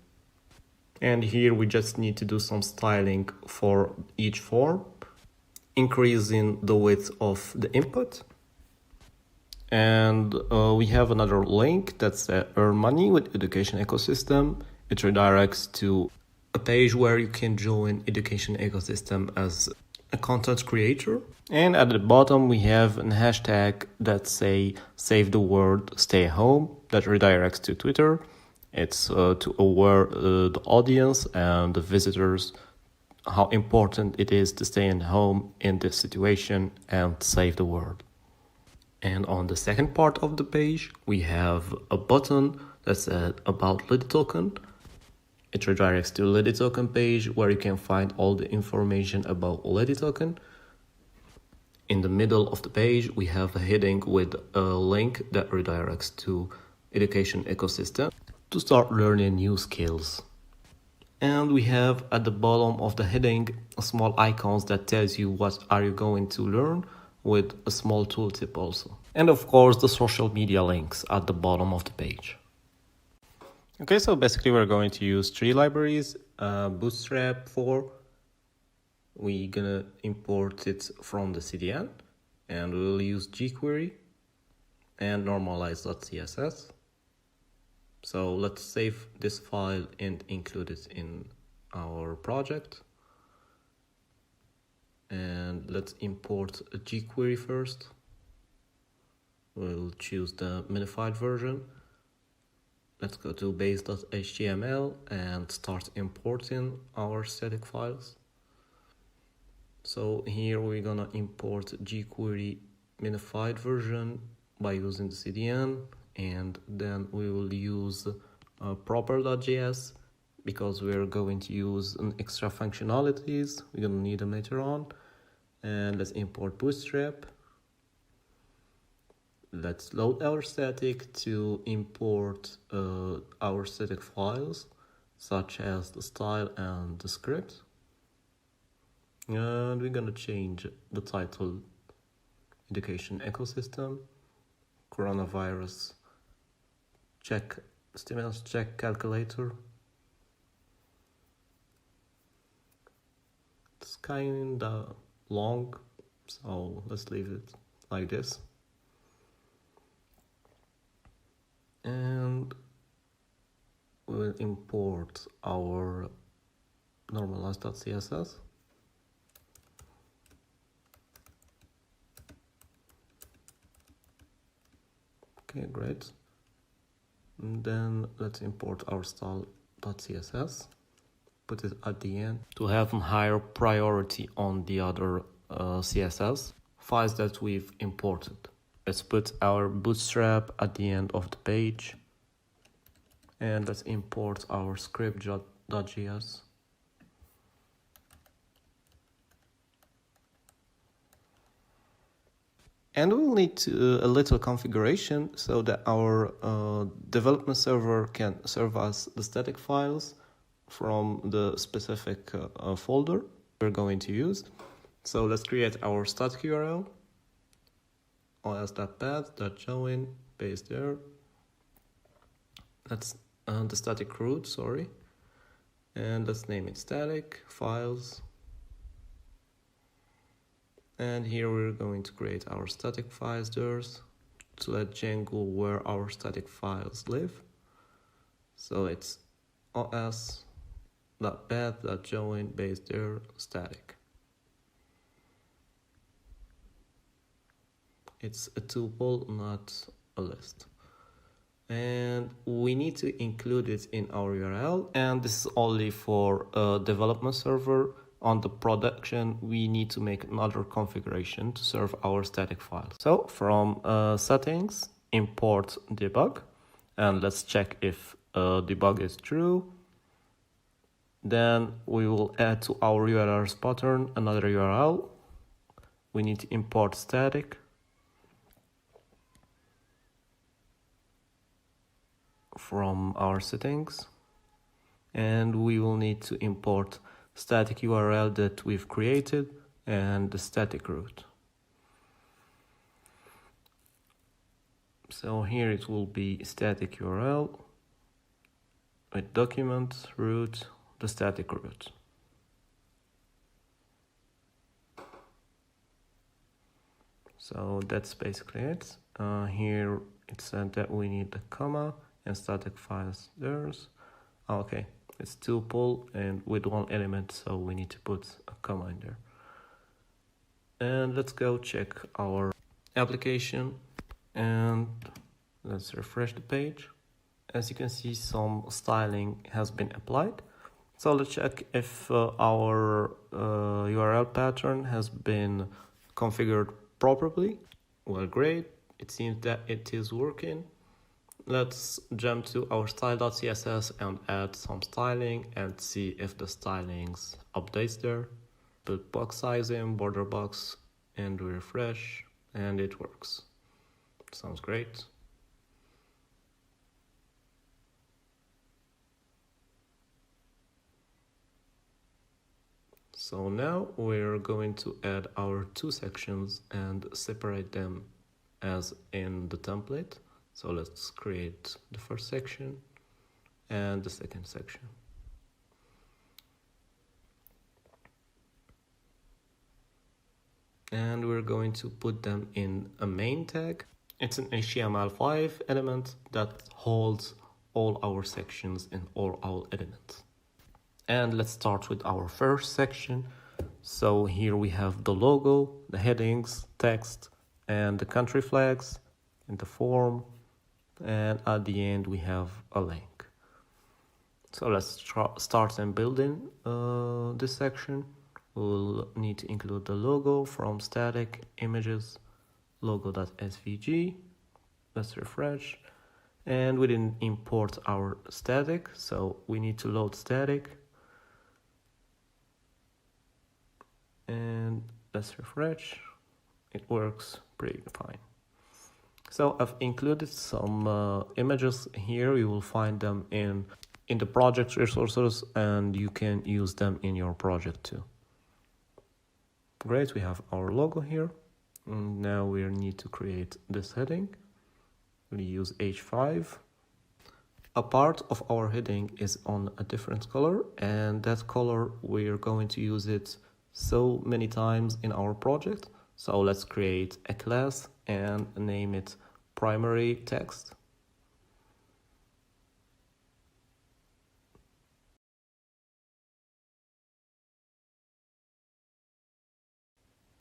And here we just need to do some styling for each form, increasing the width of the input. And we have another link that's Earn Money with Education Ecosystem. It redirects to a page where you can join Education Ecosystem as a content creator. And at the bottom we have a hashtag that say save the world, stay home, that redirects to Twitter. It's to aware the audience and the visitors how important it is to stay at home in this situation and save the world. And on the second part of the page, we have a button that says about Liddy token. It redirects to Liddy token page where you can find all the information about Liddy token. In the middle of the page, we have a heading with a link that redirects to education ecosystem to start learning new skills. And we have at the bottom of the heading a small icons that tells you what are you going to learn with a small tooltip also. And of course the social media links at the bottom of the page. Okay, so basically we're going to use three libraries. Bootstrap for, we're gonna import it from the CDN, and we'll use jQuery and normalize.css. So let's save this file and include it in our project. And let's import a jQuery first. We'll choose the minified version. Let's go to base.html and start importing our static files. So here we're gonna import jQuery minified version by using the CDN, and then we will use proper.js because we're going to use an extra functionalities. We're gonna need them later on. And let's import Bootstrap. Let's load our static to import our static files, such as the style and the script. And we're gonna change the title education ecosystem, coronavirus check, stimulus check calculator. It's kinda long, so let's leave it like this. And we'll import our normalize.css. Okay, great. And then let's import our style.css. Put it at the end to have a higher priority on the other CSS files that we've imported. Let's put our bootstrap at the end of the page. And let's import our script.js. And we'll need a little configuration so that our development server can serve us the static files from the specific folder we're going to use. So let's create our static URL. os.path.join, paste there. That's the static root, sorry. And let's name it static files. And here we're going to create our static files there to let Django where our static files live. So it's os.path.join base there static. It's a tuple, not a list. And we need to include it in our URL. And this is only for a development server. On the production, we need to make another configuration to serve our static files. So from settings, import debug. And let's check if debug is true. Then we will add to our URLs pattern another URL. We need to import static. From our settings, and we will need to import static URL that we've created and the static root. So here it will be static URL with document root, the static root. So that's basically it. Here it said that we need the comma and static files there's. Okay, it's tuple and with one element, so we need to put a comma in there. And let's go check our application and let's refresh the page. As you can see, some styling has been applied. So let's check if our URL pattern has been configured properly. Well, great. It seems that it is working. Let's jump to our style.css and add some styling and see if the stylings updates there. Put box size in, border box, and refresh, and it works. Sounds great. So now we're going to add our two sections and separate them as in the template. So let's create the first section and the second section. And we're going to put them in a main tag. It's an HTML5 element that holds all our sections and all our elements. And let's start with our first section. So here we have the logo, the headings, text, and the country flags, and the form, and at the end we have a link. So let's start and building this section. We'll need to include the logo from static images, logo.svg. Let's refresh. And we didn't import our static, so we need to load static. And let's refresh. It works pretty fine. So I've included some images here. You will find them in the project resources, and you can use them in your project too. Great, we have our logo here. And now we need to create this heading. We use H5. A part of our heading is on a different color, and that color we're going to use it so many times in our project. So let's create a class and name it primary text.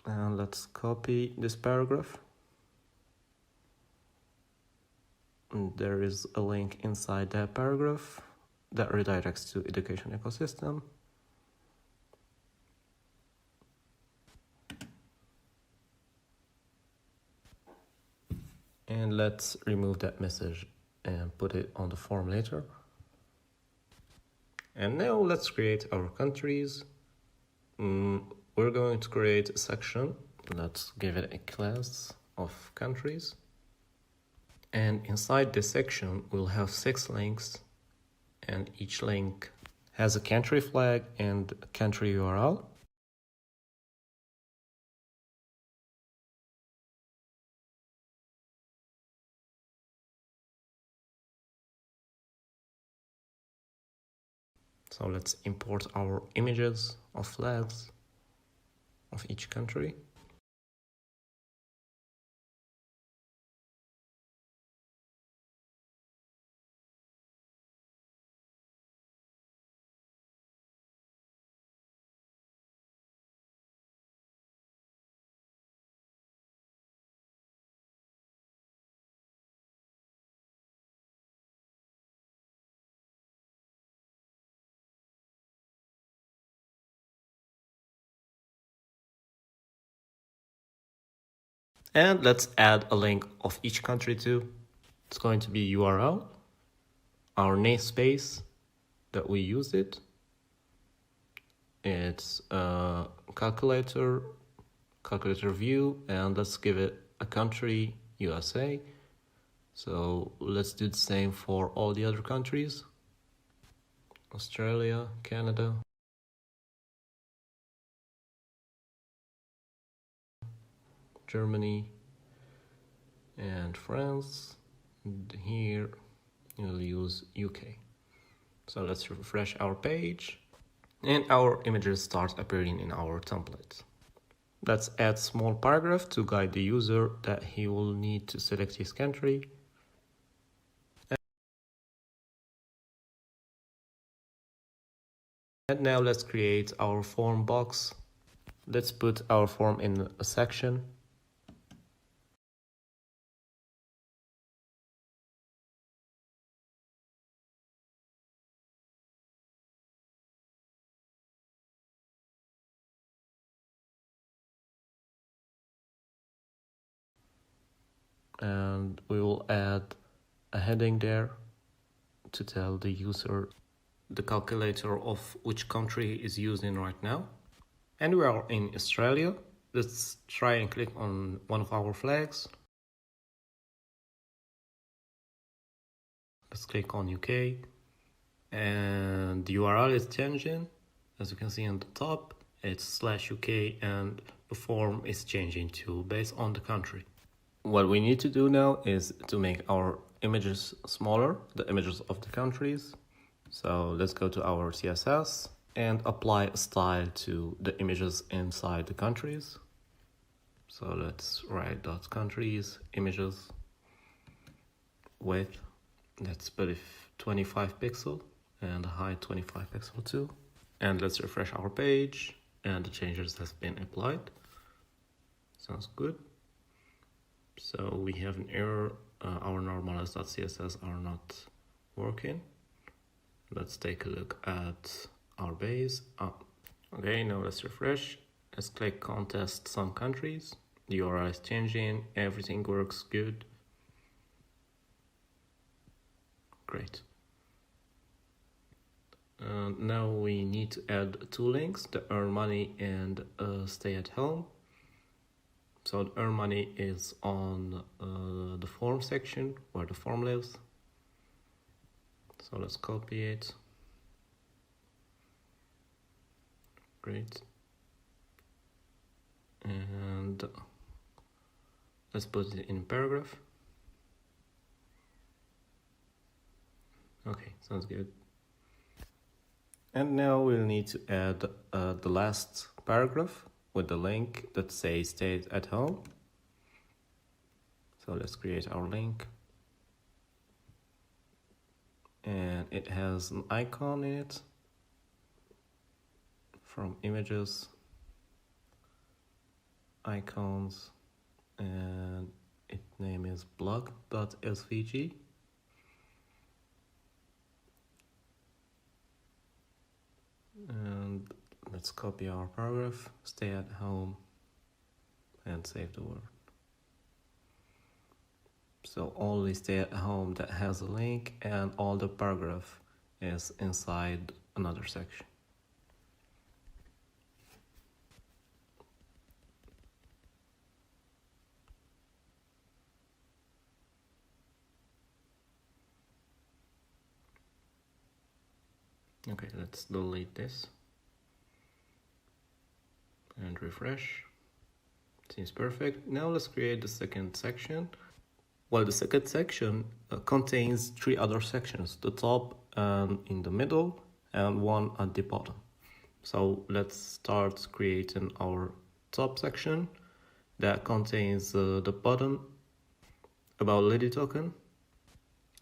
And let's copy this paragraph. And there is a link inside that paragraph that redirects to education ecosystem. And let's remove that message and put it on the form later. And now let's create our countries. We're going to create a section. Let's give it a class of countries. And inside this section, we'll have 6 links, and each link has a country flag and a country URL. So let's import our images of flags of each country. And let's add a link of each country too. It's going to be URL, our namespace that we used it. It's a calculator view, and let's give it a country, USA. So let's do the same for all the other countries. Australia, Canada, Germany, and France. And here we'll use UK. So let's refresh our page, and our images start appearing in our template. Let's add small paragraph to guide the user that he will need to select his country. And now let's create our form box. Let's put our form in a section.
and we will add a heading there to tell the user the calculator of which country is using right now. And we are in Australia. Let's try and click on one of our flags. Let's click on UK, and the URL is changing. As you can see on the top, it's /UK, and the form is changing to based on the country. What we need to do now is to make our images smaller, the images of the countries. So let's go to our CSS and apply a style to the images inside the countries. So let's write .countries images width. Let's put it 25 pixel and height 25 pixel too. And let's refresh our page, and the changes have been applied. Sounds good. So we have an error. Our normalize.css are not working. Let's take a look at our base. Okay, now let's refresh. Let's click contest some countries. The URL is changing. Everything works good. Great. Now we need to add two links, the earn money and stay at home. So the earn money is on the form section where the form lives. So let's copy it. Great. And let's put it in paragraph. Okay, sounds good. And now we'll need to add the last paragraph with the link that says stay at home. So let's create our link. And it has an icon in it from images, icons, and its name is blog.svg. And let's copy our paragraph, stay at home, and save the word. So only stay at home that has a link, and all the paragraph is inside another section. Okay, let's delete this and refresh. Seems perfect. Now let's create the second section. Well, the second section contains three other sections, the top and in the middle, and one at the bottom. So let's start creating our top section that contains the button about lady token,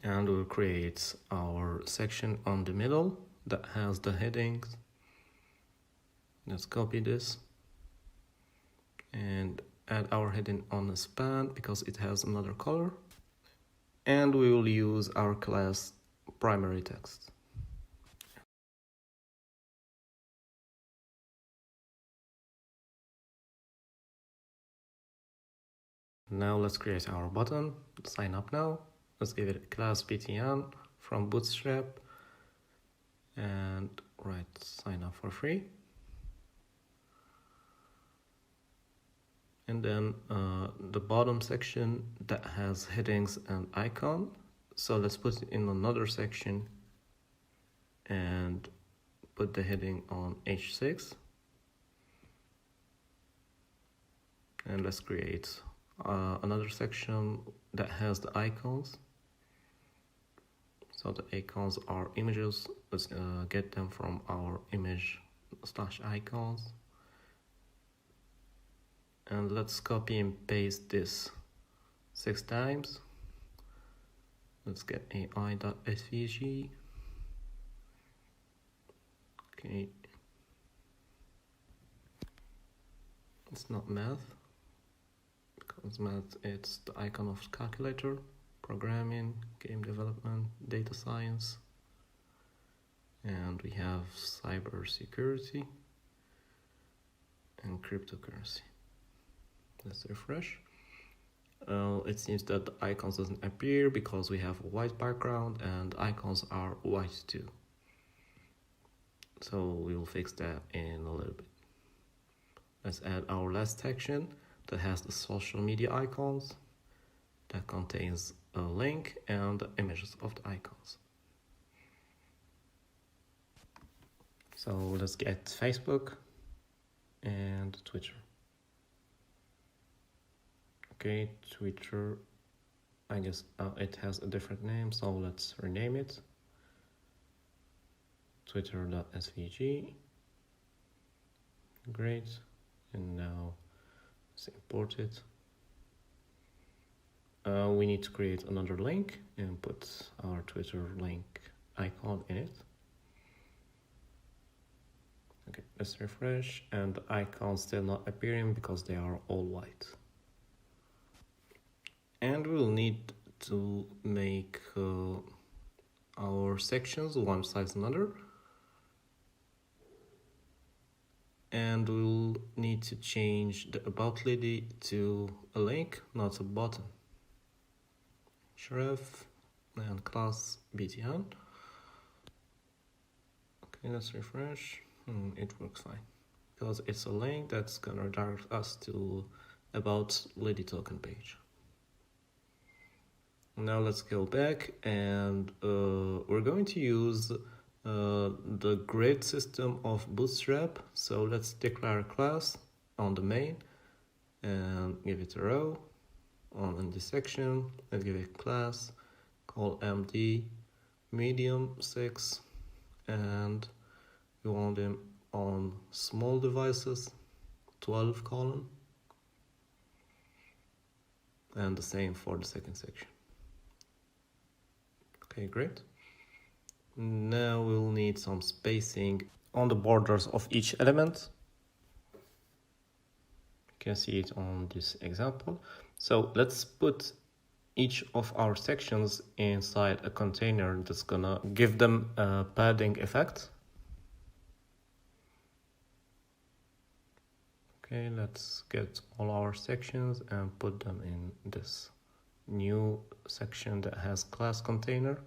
and we'll create our section on the middle that has the headings. Let's copy this and add our heading on the span because it has another color, and we will use our class primary text. Now let's create our button, sign up now. Let's give it a class btn from Bootstrap and write sign up for free. And then the bottom section that has headings and icon. So let's put it in another section and put the heading on H6. And let's create another section that has the icons. So the icons are images. Let's get them from our image/icons. And let's copy and paste this 6 times. Let's get ai.svg. Okay. It's not math, because math it's the icon of calculator, programming, game development, data science, and we have cyber security and cryptocurrency. Let's refresh. It seems that the icons doesn't appear because we have a white background and icons are white too. So we will fix that in a little bit. Let's add our last section that has the social media icons that contains a link and the images of the icons. So let's get Facebook and Twitter. Okay, Twitter, I guess it has a different name, so let's rename it. Twitter.svg. Great. And now let's import it. We need to create another link and put our Twitter link icon in it. Okay, let's refresh, and the icons still not appearing because they are all white. And we'll need to make our sections one size another. And we'll need to change the about lady to a link, not a button. Href and class btn. Okay, let's refresh. It works fine because it's a link that's gonna direct us to about lady token page. Now let's go back and we're going to use the grid system of Bootstrap. So let's declare a class on the main and give it a row. In this section, let's give it a class called MD medium 6, and we want them on small devices 12 column, and the same for the second section. Okay, great. Now we'll need some spacing on the borders of each element. You can see it on this example. So let's put each of our sections inside a container that's gonna give them a padding effect. Okay, let's get all our sections and put them in this new section that has class container.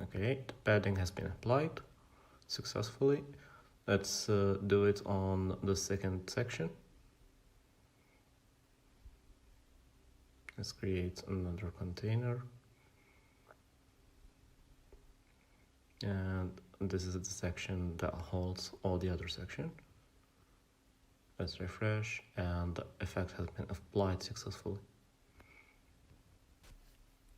Okay, the padding has been applied successfully. Let's do it on the second section. Let's create another container. And this is the section that holds all the other section. Let's refresh, and the effect has been applied successfully.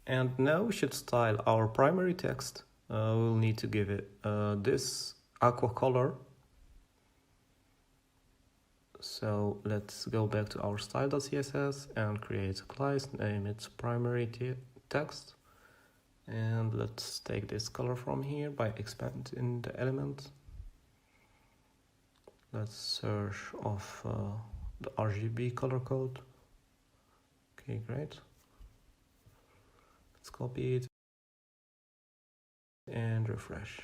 And now we should style our primary text. We'll need to give it this aqua color. So let's go back to our style.css and create a class, name it primary text. And let's take this color from here by expanding the element. Let's search of the RGB color code. Okay, great. Let's copy it and refresh.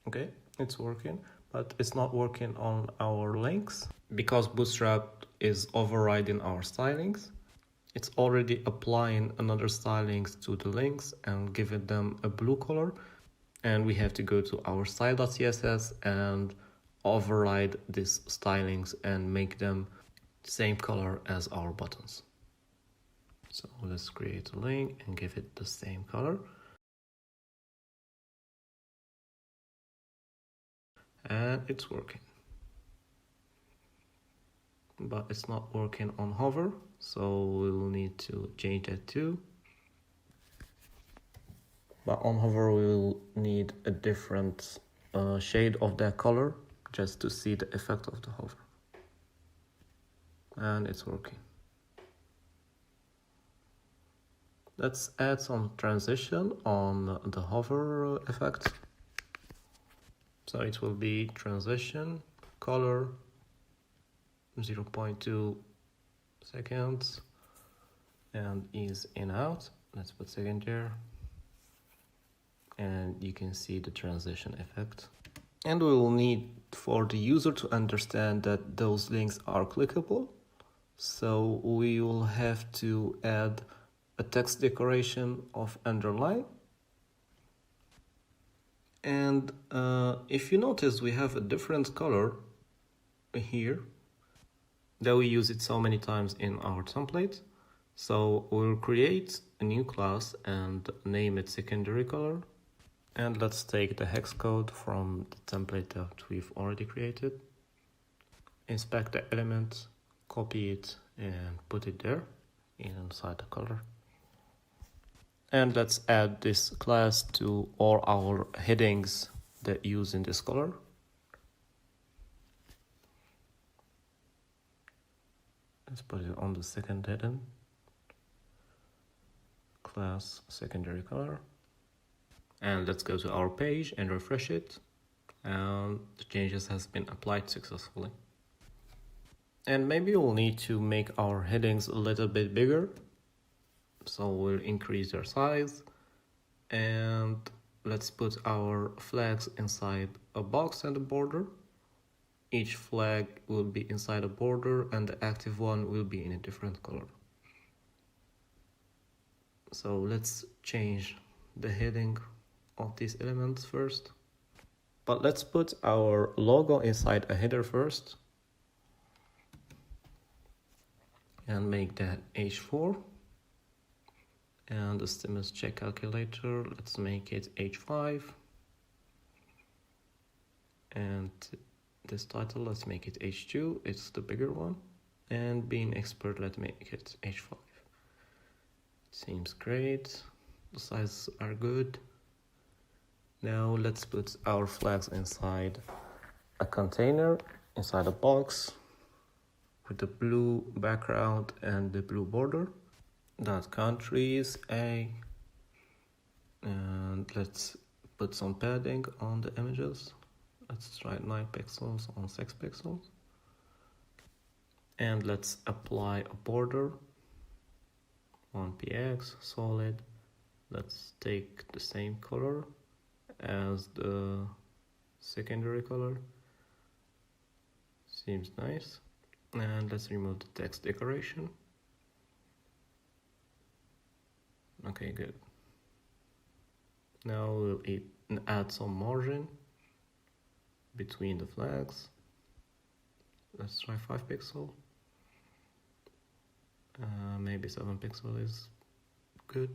Okay, it's working, but it's not working on our links because Bootstrap is overriding our stylings. It's already applying another stylings to the links and giving them a blue color. And we have to go to our style.css and override these stylings and make them the same color as our buttons. So let's create a link and give it the same color. And it's working. But it's not working on hover, so we will need to change that too. But on hover we will need a different shade of that color just to see the effect of the hover. And it's working. Let's add some transition on the hover effect. So it will be transition color 0.2 seconds and is in out. Let's put second there, and you can see the transition effect.
And we will need for the user to understand that those links are clickable. So we will have to add a text decoration of underline. And if you notice, we have a different color here that we use it so many times in our template. So we'll create a new class and name it secondary color. And let's take the hex code from the template that we've already created. Inspect the element, copy it and put it there inside the color. And let's add this class to all our headings that use in this color. Let's put it on the second heading. Class secondary color. And let's go to our page and refresh it. And the changes has been applied successfully. And maybe we'll need to make our headings a little bit bigger. So we'll increase their size. And let's put our flags inside a box and a border. Each flag will be inside a border and the active one will be in a different color. So let's change the heading of these elements first. But let's put our logo inside a header first. And make that H4. And the stimulus check calculator, let's make it H5. And this title, let's make it H2, it's the bigger one. And being expert, let's make it H5. Seems great, the sizes are good. Now let's put our flags inside a container, inside a box, with the blue background and the blue border. Dot country is A. And let's put some padding on the images. Let's try 9 pixels on 6 pixels. And let's apply a border on PX solid. Let's take the same color as the secondary color. Seems nice. And let's remove the text decoration. Okay, good. Now we'll add some margin between the flags. Let's try 5 pixel. Maybe 7 pixel is good.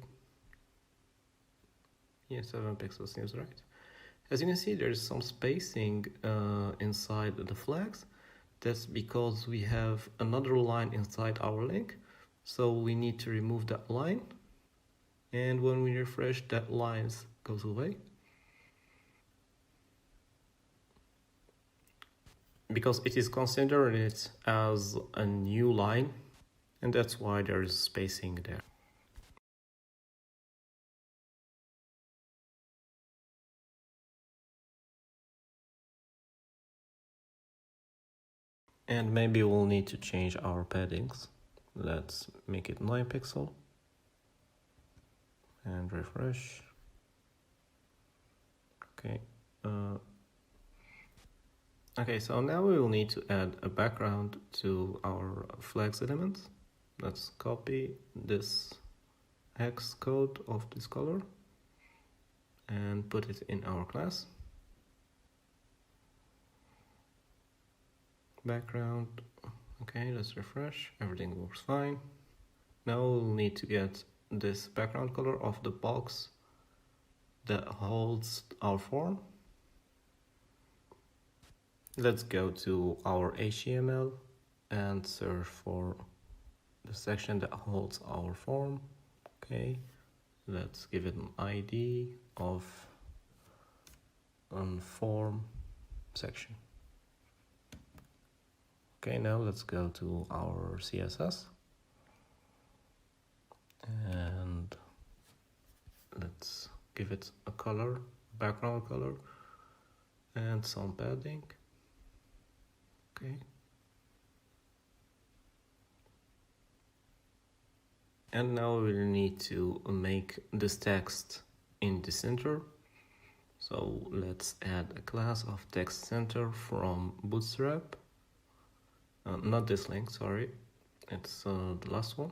Yeah, 7 pixels seems right. As you can see, there's some spacing inside the flags. That's because we have another line inside our link. So we need to remove that line. And when we refresh, that line goes away. Because it is considered it as a new line, and that's why there is spacing there. And maybe we'll need to change our paddings. Let's make it 9 pixel. And refresh. Okay. Okay, so now we will need to add a background to our flags elements. Let's copy this hex code of this color and put it in our class. Background. Okay, let's refresh. Everything works fine. Now we'll need to get this background color of the box that holds our form. Let's go to our HTML and search for the section that holds our form. Okay, let's give it an ID of form section. Okay, now let's go to our CSS and let's give it a color, background color, and some padding. Okay. And now we'll need to make this text in the center.
So let's add a class of text center from Bootstrap. Not this link, sorry. It's the last one.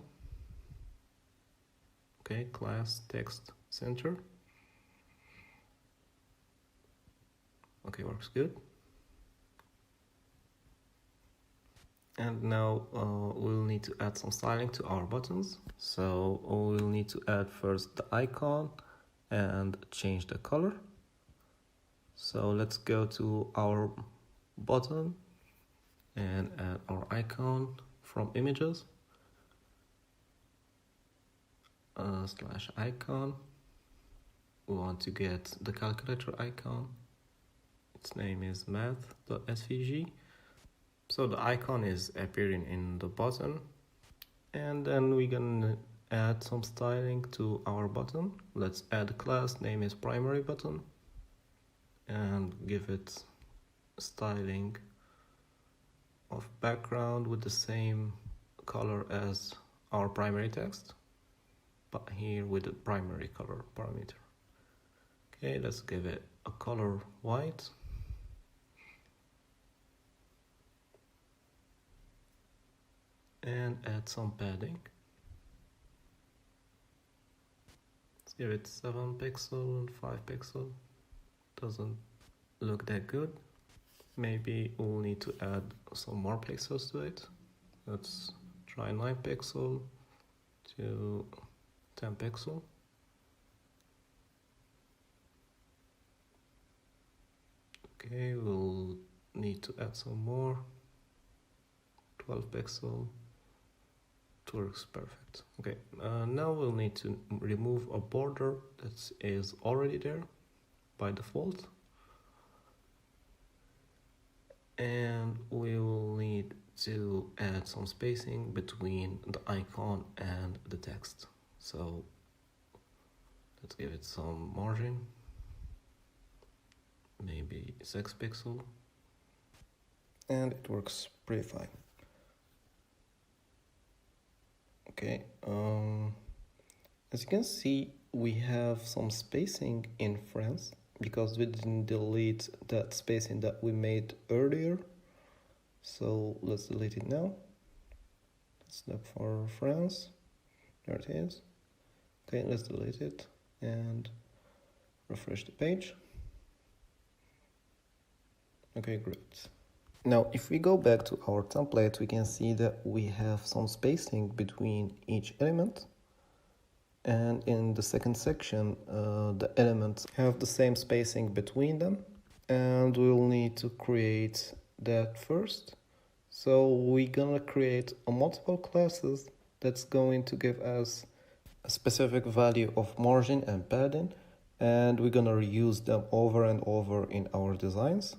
Okay, class text center. Okay, works good. And now we'll need to add some styling to our buttons. So we'll need to add first the icon and change the color. So let's go to our button and add our icon from images. Slash icon. We want to get the calculator icon. Its name is math.svg. So the icon is appearing in the button. And then we're gonna add some styling to our button. Let's add a class, name is primary button. And give it styling of background with the same color as our primary text, but here with the primary color parameter. Okay, let's give it a color white. And add some padding. Let's give it 7 pixel and 5 pixel. Doesn't look that good. Maybe we'll need to add some more pixels to it. Let's try 9 pixel to 10 pixel. Okay, we'll need to add some more. 12 pixel. It works perfect. Okay, now we'll need to remove a border that is already there by default. And we will need to add some spacing between the icon and the text. So let's give it some margin, maybe 6 pixel.
And it works pretty fine. Okay, as you can see, we have some spacing in France because we didn't delete that spacing that we made earlier. So let's delete it now. Let's look for France. There it is. Okay, let's delete it and refresh the page. Okay, great. Now, if we go back to our template, we can see that we have some spacing between each element. And in the second section, the elements have the same spacing between them. And we'll need to create that first. So we're gonna create a multiple classes that's going to give us a specific value of margin and padding. And we're gonna reuse them over and over in our designs.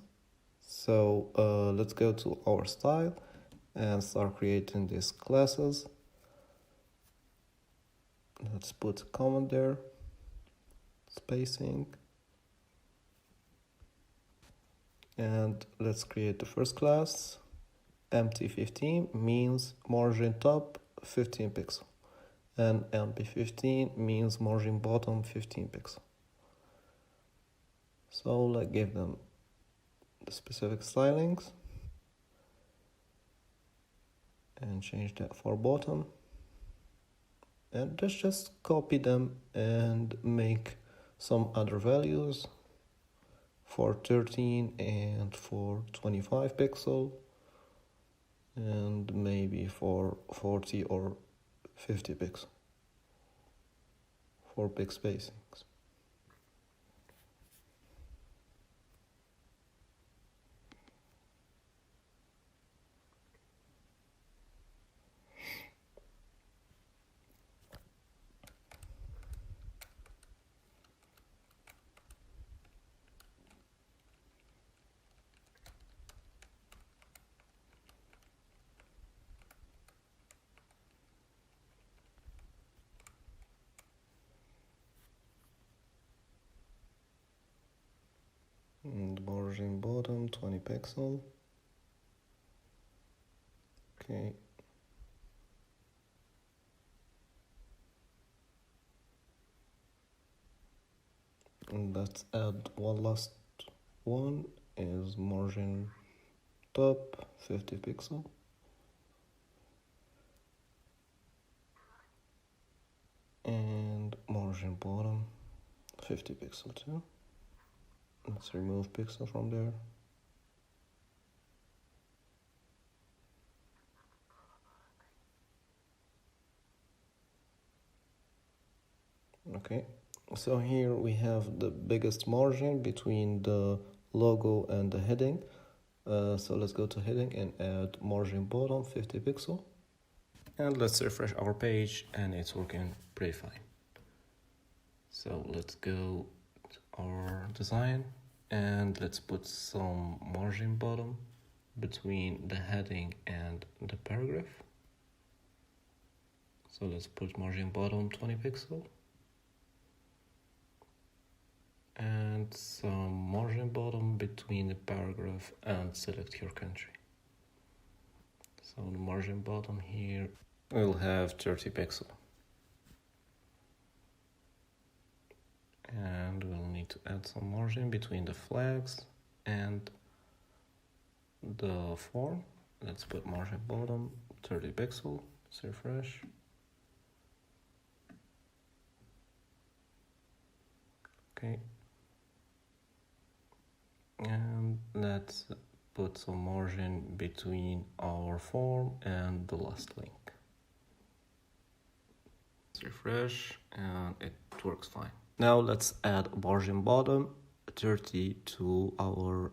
So let's go to our style and start creating these classes. Let's put a comment there, spacing, and let's create the first class. Empty 15 means margin top 15 pixel, and empty 15 means margin bottom 15 pixel. So let's give them the specific stylings and change that for bottom. And let's just copy them and make some other values for 13 and for 25 pixel, and maybe for 40 or 50 pixel for big spacings. And margin bottom 20 pixel. Okay. And let's add one last one, is margin top 50 pixel. And margin bottom 50 pixel too. Let's remove pixel from there. Okay, so here we have the biggest margin between the logo and the heading. So let's go to heading and add margin bottom 50 pixel. And let's refresh our page, and it's working pretty fine. So let's go to our design and let's put some margin bottom between the heading and the paragraph. So let's put margin bottom 20 pixel. And some margin bottom between the paragraph and select your country. So the margin bottom here will have 30 pixel. And we'll need to add some margin between the flags and the form. Let's put margin bottom 30 pixel. Let's refresh. Okay. And let's put some margin between our form and the last link. Let's refresh, and it works fine. Now let's add margin bottom 30 to our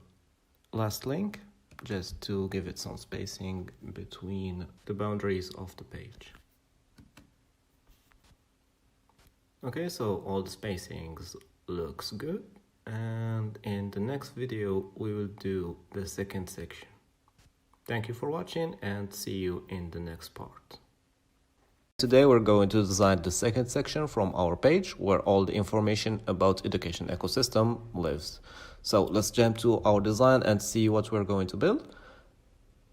last link, just to give it some spacing between the boundaries of the page. Okay, so all the spacings looks good. And in the next video we will do the second section. Thank you for watching, and see you in the next part. Today we're going to design the second section from our page, where all the information about education ecosystem lives. So let's jump to our design and see what we're going to build.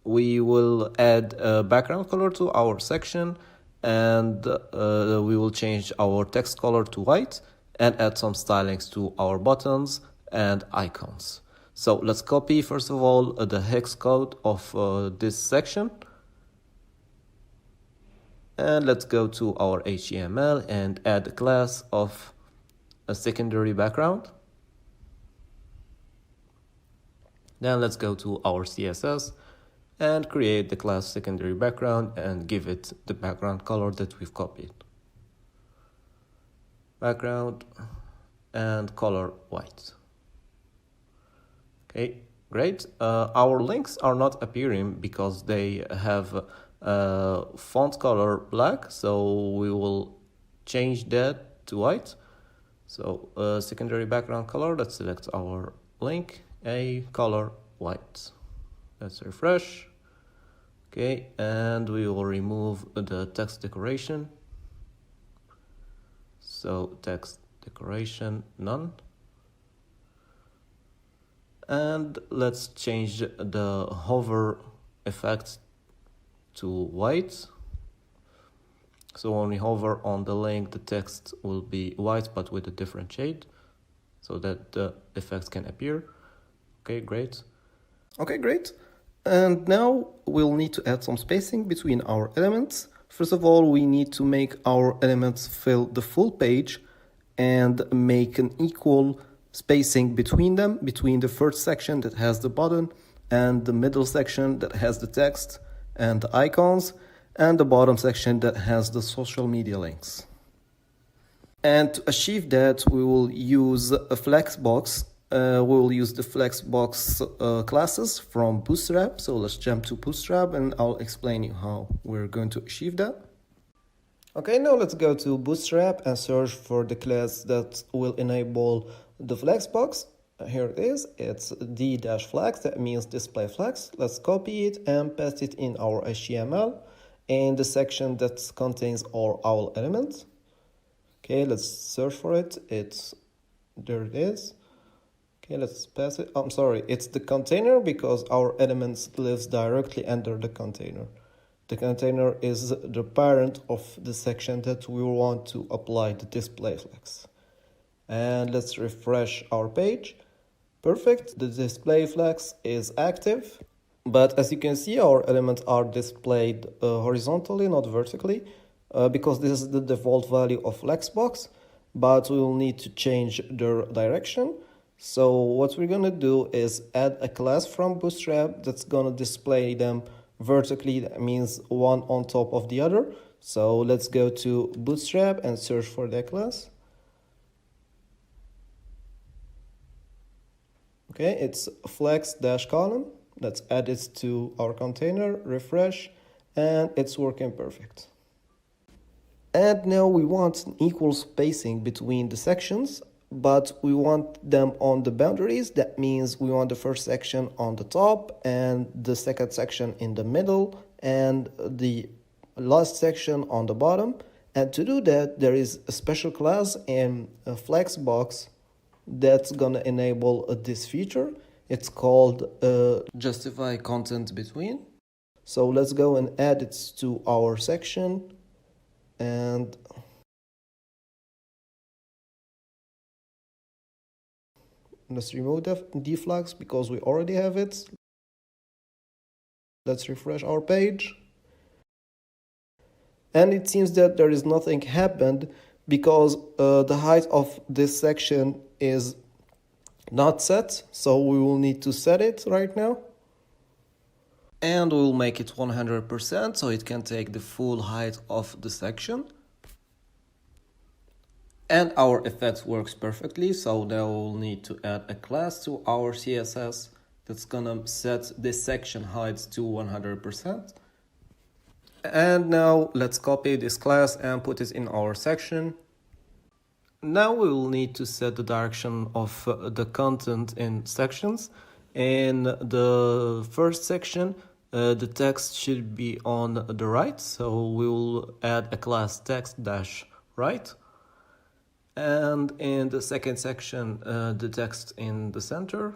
We will add a background color to our section, and we will change our text color to white and add some stylings to our buttons and icons. So let's copy first of all the hex code of this section. And let's go to our HTML and add a class of a secondary background. Then let's go to our CSS and create the class secondary background and give it the background color that we've copied. Background and color white. Okay, great. Our links are not appearing because they have font color black, so we will change that to white. So secondary background color, let's select our link, a color white. Let's refresh. Okay, and we will remove the text decoration. So text decoration none. And let's change the hover effect to white. So when we hover on the link, the text will be white but with a different shade, so that the effects can appear. Okay, great. Okay, great. And now we'll need to add some spacing between our elements. First of all, we need to make our elements fill the full page and make an equal spacing between them, between the first section that has the button and the middle section that has the text and the icons, and the bottom section that has the social media links. And to achieve that, we will use a flexbox. We will use the flexbox classes from Bootstrap. So let's jump to Bootstrap and I'll explain you how we're going to achieve that. Okay, now let's go to Bootstrap and search for the class that will enable the flexbox. Here it is. It's d-flex, that means display flex. Let's copy it and paste it in our HTML in the section that contains all our elements. Okay, let's search for it. There it is. Okay, let's pass it. I'm sorry, it's the container because our elements lives directly under the container. The container is the parent of the section that we want to apply the display flex. And let's refresh our page. Perfect, the display flex is active. But as you can see, our elements are displayed horizontally, not vertically, because this is the default value of Flexbox, but we will need to change their direction. So what we're gonna do is add a class from Bootstrap that's gonna display them vertically. That means one on top of the other. So let's go to Bootstrap and search for that class. Okay, it's flex-column. Let's add it to our container, refresh, and it's working perfect. And now we want an equal spacing between the sections, but we want them on the boundaries. That means we want the first section on the top and the second section in the middle and the last section on the bottom. And to do that, there is a special class in Flexbox that's gonna enable this feature. It's called justify content between. So let's go and add it to our section, and let's remove the deflux because we already have it. Let's refresh our page. And it seems that there is nothing happened because the height of this section is not set, so we will need to set it right now. And we'll make it 100% so it can take the full height of the section. And our effect works perfectly, so now we'll need to add a class to our CSS that's gonna set this section height to 100%. And now let's copy this class and put it in our section. Now we will need to set the direction of the content in sections. In the first section, the text should be on the right, so we will add a class text-right. And in the second section, the text in the center,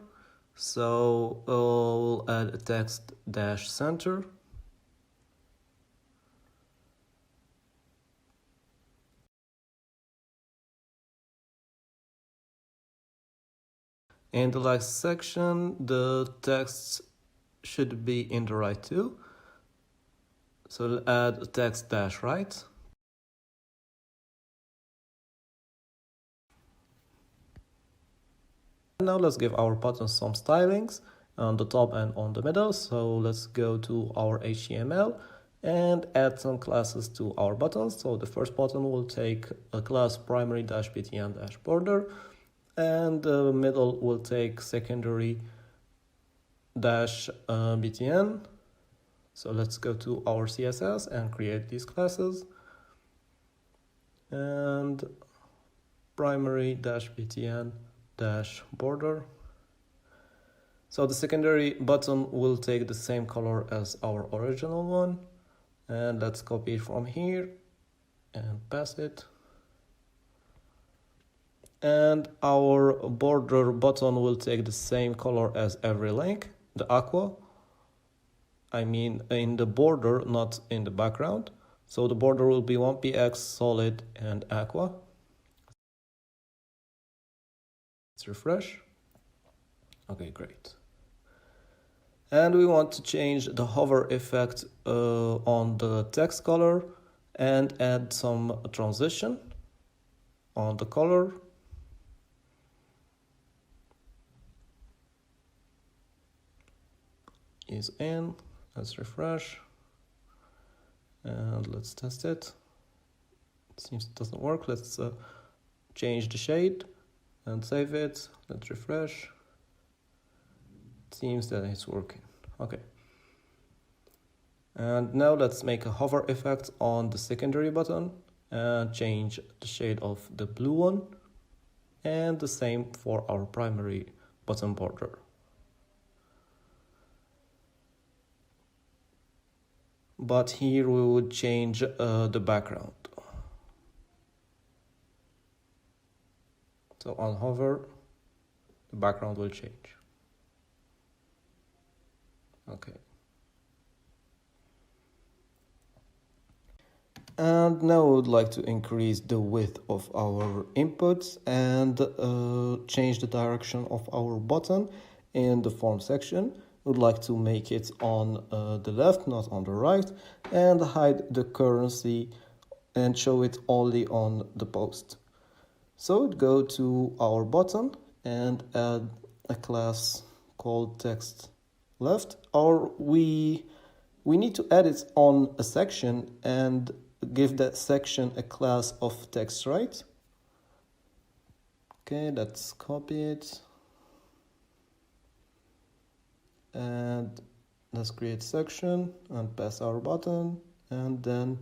so we'll add a text-center. In the last section, the text should be in the right too. So we'll add text-right. Now let's give our buttons some stylings on the top and on the middle. So let's go to our HTML and add some classes to our buttons. So the first button will take a class primary-btn-border, and the middle will take secondary-btn. So let's go to our CSS and create these classes. And primary-btn-border. So the secondary button will take the same color as our original one. And let's copy it from here and paste it. And our border button will take the same color as every link, the aqua. I mean in the border, not in the background. So the border will be 1px, solid, and aqua. Let's refresh. Okay, great. And we want to change the hover effect on the text color and add some transition on the color. Is in. Let's refresh and let's test it. It seems it doesn't work. Let's change the shade and save it. Let's refresh. It seems that it's working. Okay. And now let's make a hover effect on the secondary button and change the shade of the blue one, and the same for our primary button border. But here we would change the background. So on hover, the background will change. Okay. And now I would like to increase the width of our inputs and change the direction of our button in the form section. I would like to make it on the left, not on the right, and hide the currency and show it only on the post. So go to our button and add a class called text left, or we need to add it on a section and give that section a class of text right. Okay, let's copy it and let's create section and pass our button, and then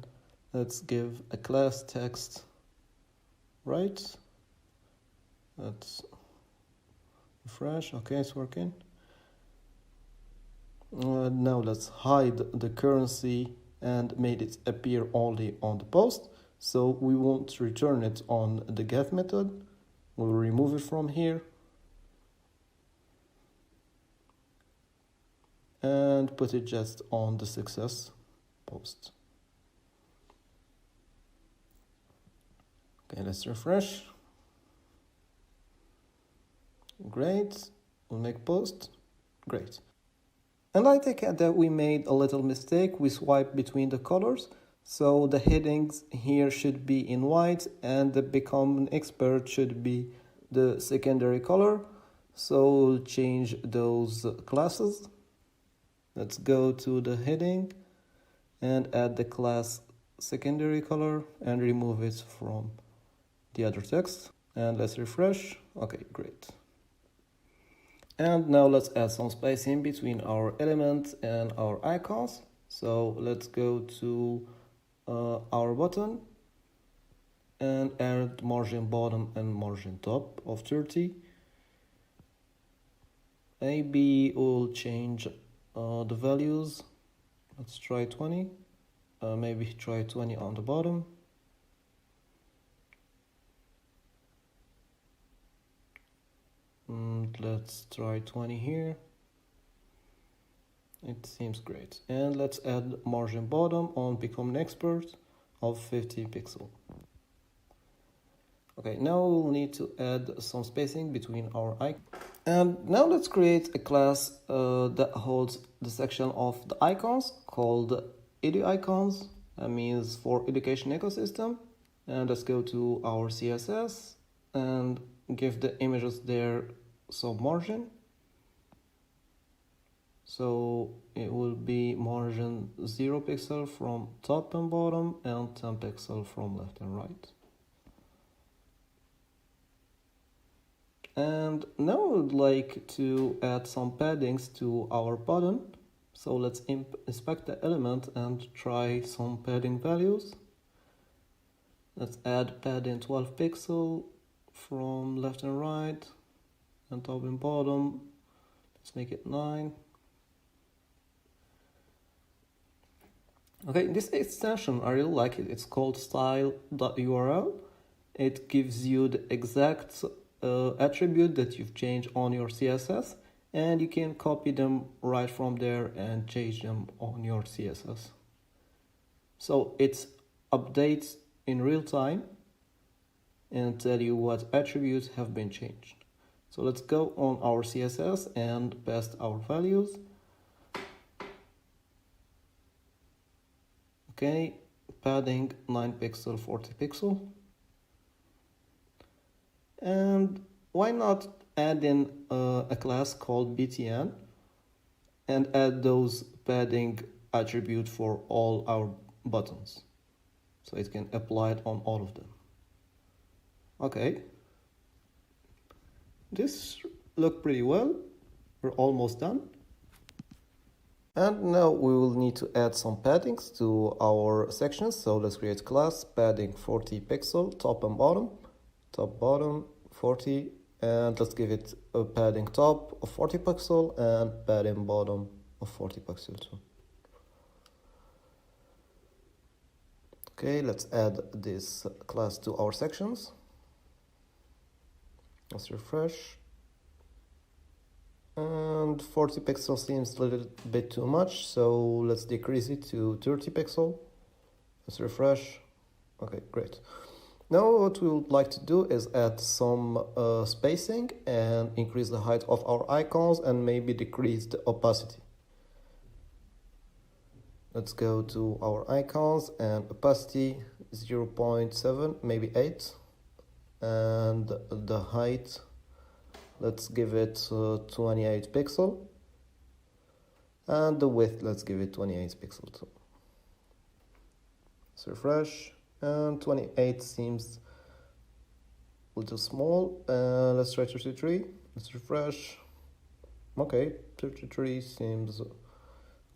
let's give a class text right. Let's refresh. Okay, it's working. Now let's hide the currency and made it appear only on the post, so we won't return it on the get method. We'll remove it from here and put it just on the success post. Okay, let's refresh. Great. We'll make post. Great. And I take it that we made a little mistake. We swiped between the colors. So the headings here should be in white and the become an expert should be the secondary color. So we'll change those classes. Let's go to the heading and add the class secondary color and remove it from the other text. And let's refresh. Okay, great. And now let's add some spacing between our elements and our icons. So let's go to our button and add margin bottom and margin top of 30. Maybe we'll change the values. Let's try 20. Maybe try 20 on the bottom. Let's try 20 here. It seems great. And let's add margin bottom on become an expert of 50 pixel. Okay, now we'll need to add some spacing between our icons. And now let's create a class that holds the section of the icons called edu icons. That means for education ecosystem. And let's go to our CSS and give the images there some margin. So it will be margin 0 pixel from top and bottom and 10 pixel from left and right. And now I would like to add some paddings to our button. So let's inspect the element and try some padding values. Let's add padding 12 pixel from left and right and top and bottom. Let's make it 9. Okay, this extension, I really like it. It's called style.url. It gives you the exact attribute that you've changed on your CSS, and you can copy them right from there and change them on your CSS. So it updates in real time and tell you what attributes have been changed. So let's go on our CSS and paste our values. Okay, padding 9 pixel, 40 pixel. And why not add in a class called btn and add those padding attribute for all our buttons, so it can apply it on all of them. Okay, this looked pretty well. We're almost done. And now we will need to add some paddings to our sections. So let's create class padding 40 pixel, top and bottom, top bottom 40, and let's give it a padding top of 40 pixel and padding bottom of 40 pixel too. Okay, let's add this class to our sections. Let's refresh. And 40 pixels seems a little bit too much, so let's decrease it to 30 pixel. Let's refresh. Okay, great. Now what we would like to do is add some spacing and increase the height of our icons and maybe decrease the opacity. Let's go to our icons and opacity 0.7, maybe 8. And the height, let's give it 28 pixel. And the width, let's give it 28 pixel too. Let's refresh. And 28 seems a little small. Let's try 33. Let's refresh. Okay, 33 seems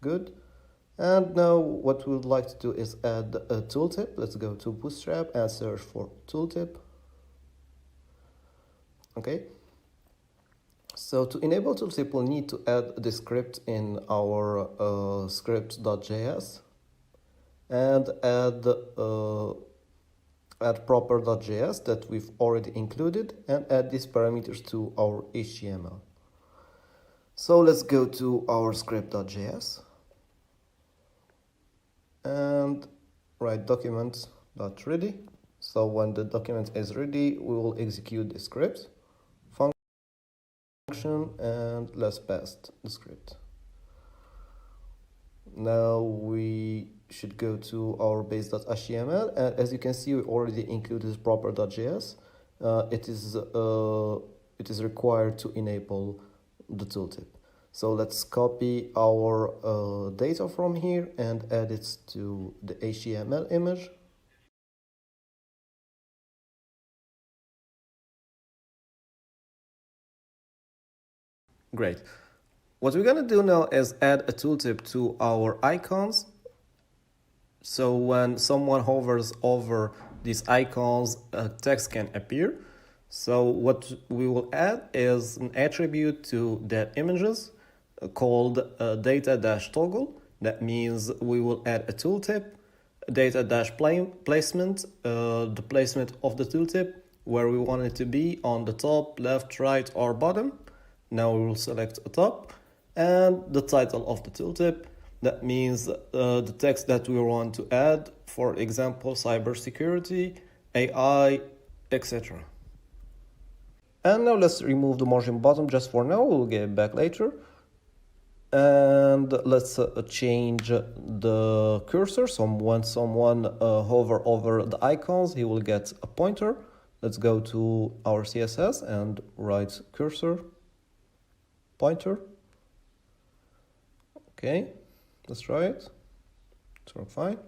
good. And now what we would like to do is add a tooltip. Let's go to Bootstrap and search for tooltip. Okay. So to enable tooltip, we'll need to add the script in our script.js and add proper.js that we've already included and add these parameters to our HTML. So let's go to our script.js and write document.ready. So when the document is ready, we will execute the script function and let's pass the script. Now we should go to our base.html, and as you can see, we already included proper.js. It is required to enable the tooltip. So let's copy our data from here and add it to the HTML image. Great. What we're going to do now is add a tooltip to our icons. So when someone hovers over these icons, text can appear. So what we will add is an attribute to the images called data-toggle. That means we will add a tooltip, data-placement, the placement of the tooltip, where we want it to be on the top, left, right, or bottom. Now we will select a top and the title of the tooltip. That means the text that we want to add, for example, cybersecurity, AI, etc. And now let's remove the margin bottom just for now. We'll get it back later. And let's change the cursor. So when someone hover over the icons, he will get a pointer. Let's go to our CSS and write cursor, pointer. Okay, let's try it. It's work fine.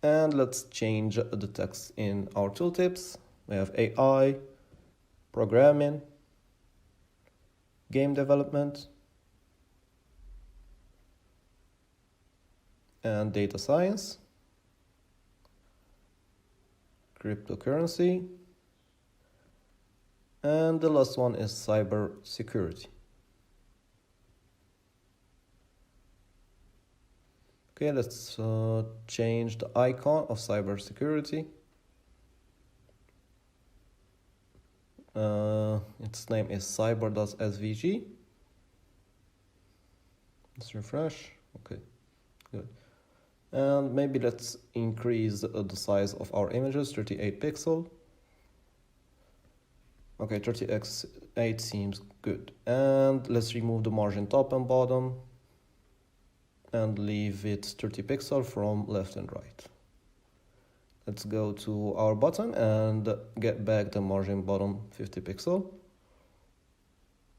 And let's change the text in our tooltips. We have AI, programming, game development, and data science, cryptocurrency, and the last one is cyber security. Okay, let's change the icon of cyber security. Its name is cyber.svg. Let's refresh. Okay, good. And maybe let's increase the size of our images, 38 pixel. Okay, 30x8 seems good. And let's remove the margin top and bottom and leave it 30 pixel from left and right. Let's go to our button and get back the margin bottom 50 pixel.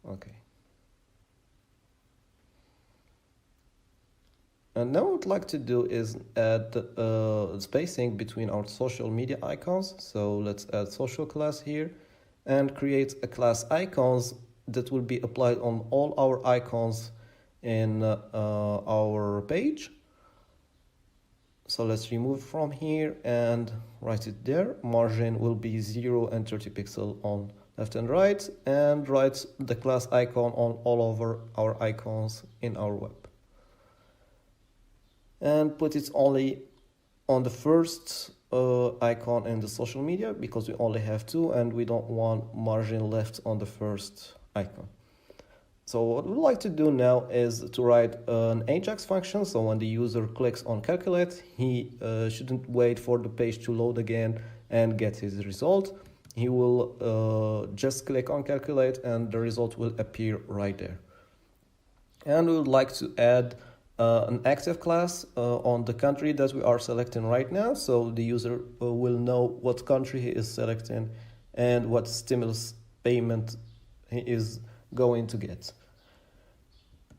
Okay. And now what I'd like to do is add spacing between our social media icons. So let's add social class here and create a class icons that will be applied on all our icons in our page. So let's remove from here and write it there. Margin will be 0 and 30 pixel on left and right, and write the class icon on all over our icons in our web. And put it only on the first icon in the social media because we only have two and we don't want margin left on the first icon. So what we'd like to do now is to write an Ajax function. So when the user clicks on calculate, he shouldn't wait for the page to load again and get his result. He will just click on calculate and the result will appear right there. And we would like to add an active class on the country that we are selecting right now. So the user will know what country he is selecting and what stimulus payment he is going to get.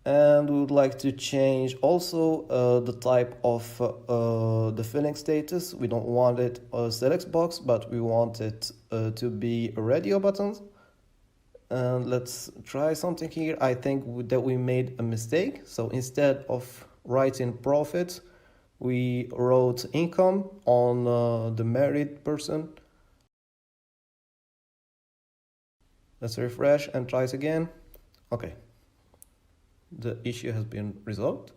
And we would like to change also the type of the filling status. We don't want it a select box, but we want it to be a radio button. And let's try something here. I think that we made a mistake. So instead of writing profit, we wrote income on the married person. Let's refresh and try it again. Okay. The issue has been resolved.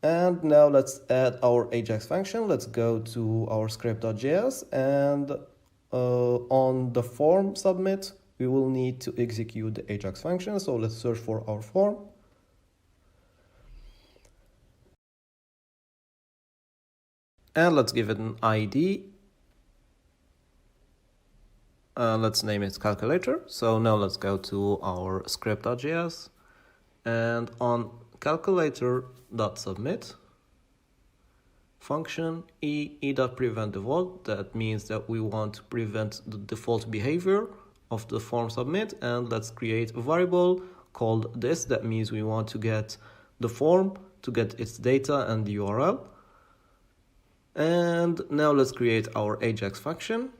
And now let's add our Ajax function. Let's go to our script.js and on the form submit, we will need to execute the Ajax function. So let's search for our form. And let's give it an ID. Let's name it calculator. So now let's go to our script.js and on calculator.submit function e.prevent default. That means that we want to prevent the default behavior of the form submit, and let's create a variable called this. That means we want to get the form to get its data and the URL. And now let's create our Ajax function.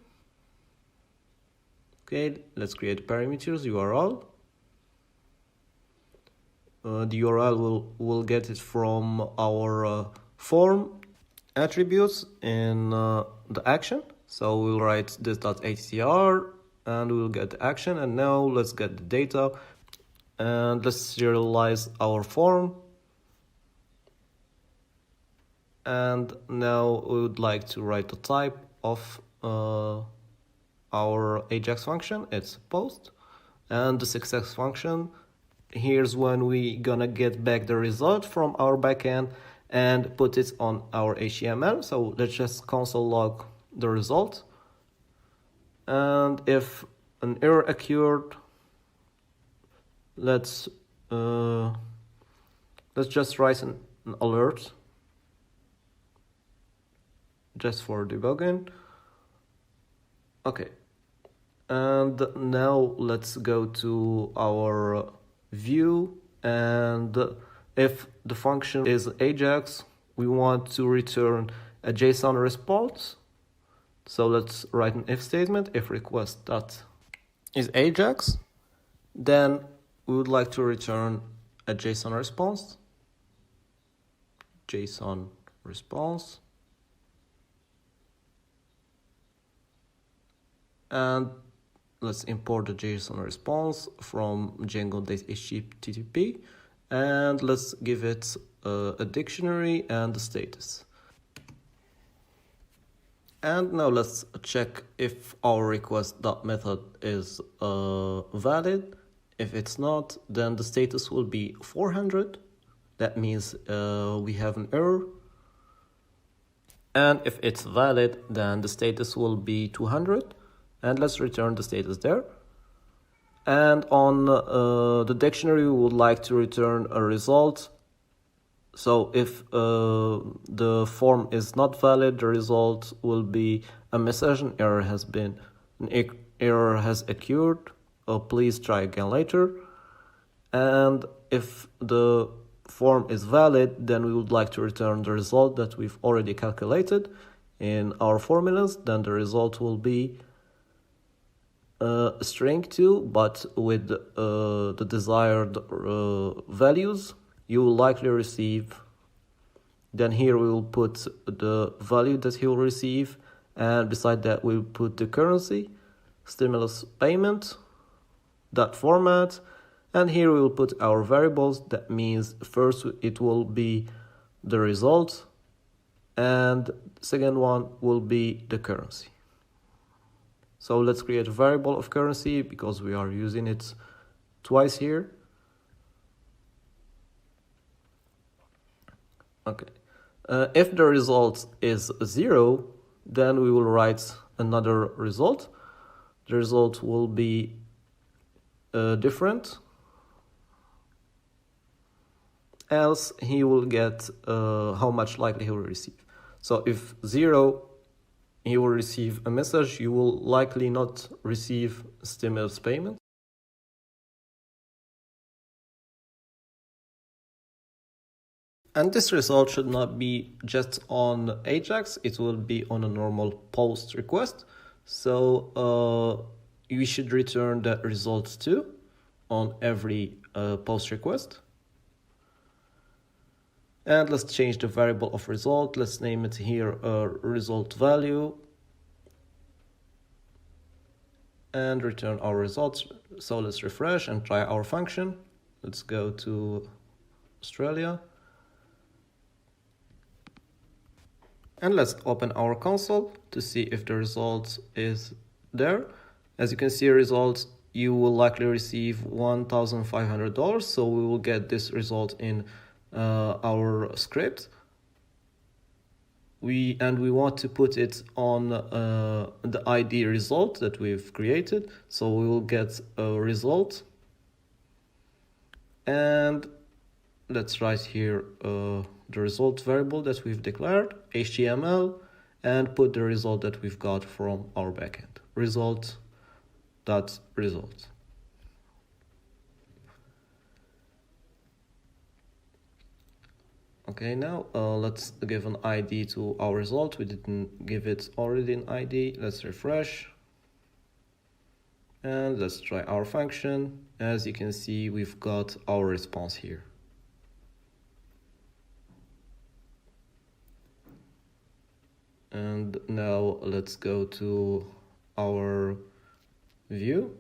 Okay, let's create parameters URL. The URL will get it from our form attributes in the action. So we'll write this.attr and we'll get the action. And now let's get the data and let's serialize our form. And now we would like to write the type of our Ajax function. It's post, and the success function, here's when we gonna get back the result from our backend and put it on our HTML. So let's just console log the result, and if an error occurred, let's just write an alert just for debugging. Okay, and now let's go to our view, and if the function is Ajax, we want to return a JSON response. So let's write an if statement. If request dot is Ajax, then we would like to return a JSON response. JSON response. And let's import the JSON response from Django.http, and let's give it a dictionary and a status. And now let's check if our request.method is valid. If it's not, then the status will be 400. That means we have an error. And if it's valid, then the status will be 200. And let's return the status there. And on the dictionary, we would like to return a result. So if the form is not valid, the result will be a message: an error has occurred. Please try again later. And if the form is valid, then we would like to return the result that we've already calculated in our formulas. Then the result will be string 2, but with the desired values you will likely receive. Then here we will put the value that he will receive, and beside that we'll put the currency, stimulus payment, that format, and here we will put our variables. That means first it will be the result, and second one will be the currency. So let's create a variable of currency because we are using it twice here. Okay. If the result is 0, then we will write another result. The result will be different. Else he will get how much likely he will receive. So if 0, he will receive a message, you will likely not receive stimulus payment. And this result should not be just on Ajax, it will be on a normal post request. So we should return the results too on every post request. And let's change the variable of result. Let's name it here result value. And return our results. So let's refresh and try our function. Let's go to Australia. And let's open our console to see if the result is there. As you can see, results, you will likely receive $1,500. So we will get this result in our script. We want to put it on the ID result that we've created. So we will get a result. And let's write here the result variable that we've declared, HTML, and put the result that we've got from our backend, result.result. Okay, now let's give an ID to our result. We didn't give it already an ID. Let's refresh. And let's try our function. As you can see, we've got our response here. And now let's go to our view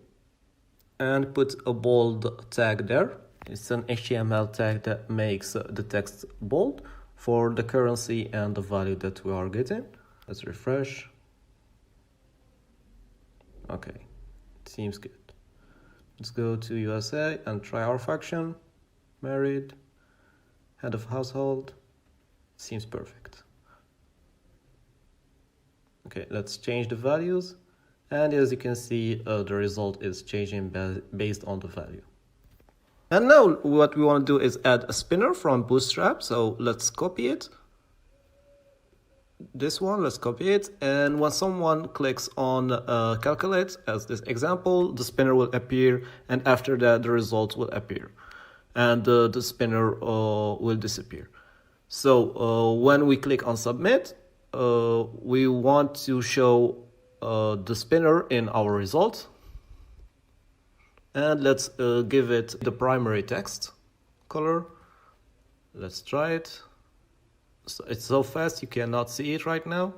and put a bold tag there. It's an HTML tag that makes the text bold for the currency and the value that we are getting. Let's refresh. Okay, it seems good. Let's go to USA and try our function. Married, head of household, seems perfect. Okay, let's change the values. And as you can see, the result is changing based on the value. And now what we want to do is add a spinner from Bootstrap. So let's copy it. This one, let's copy it. And when someone clicks on calculate, as this example, the spinner will appear. And after that, the result will appear. And the spinner will disappear. So when we click on submit, we want to show the spinner in our result. And let's give it the primary text color. Let's try it. So it's so fast you cannot see it right now.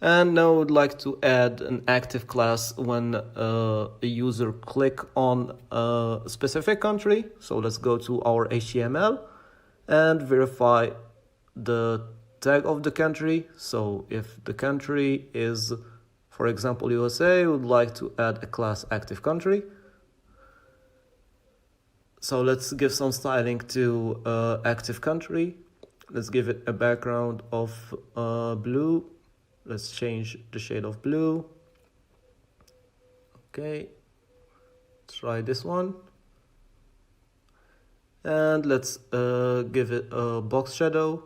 And now I would like to add an active class when a user click on a specific country. So let's go to our HTML and verify the tag of the country. So if the country is, for example, USA, we would like to add a class active country. So let's give some styling to active country. Let's give it a background of blue. Let's change the shade of blue. Okay, try this one. And let's give it a box shadow.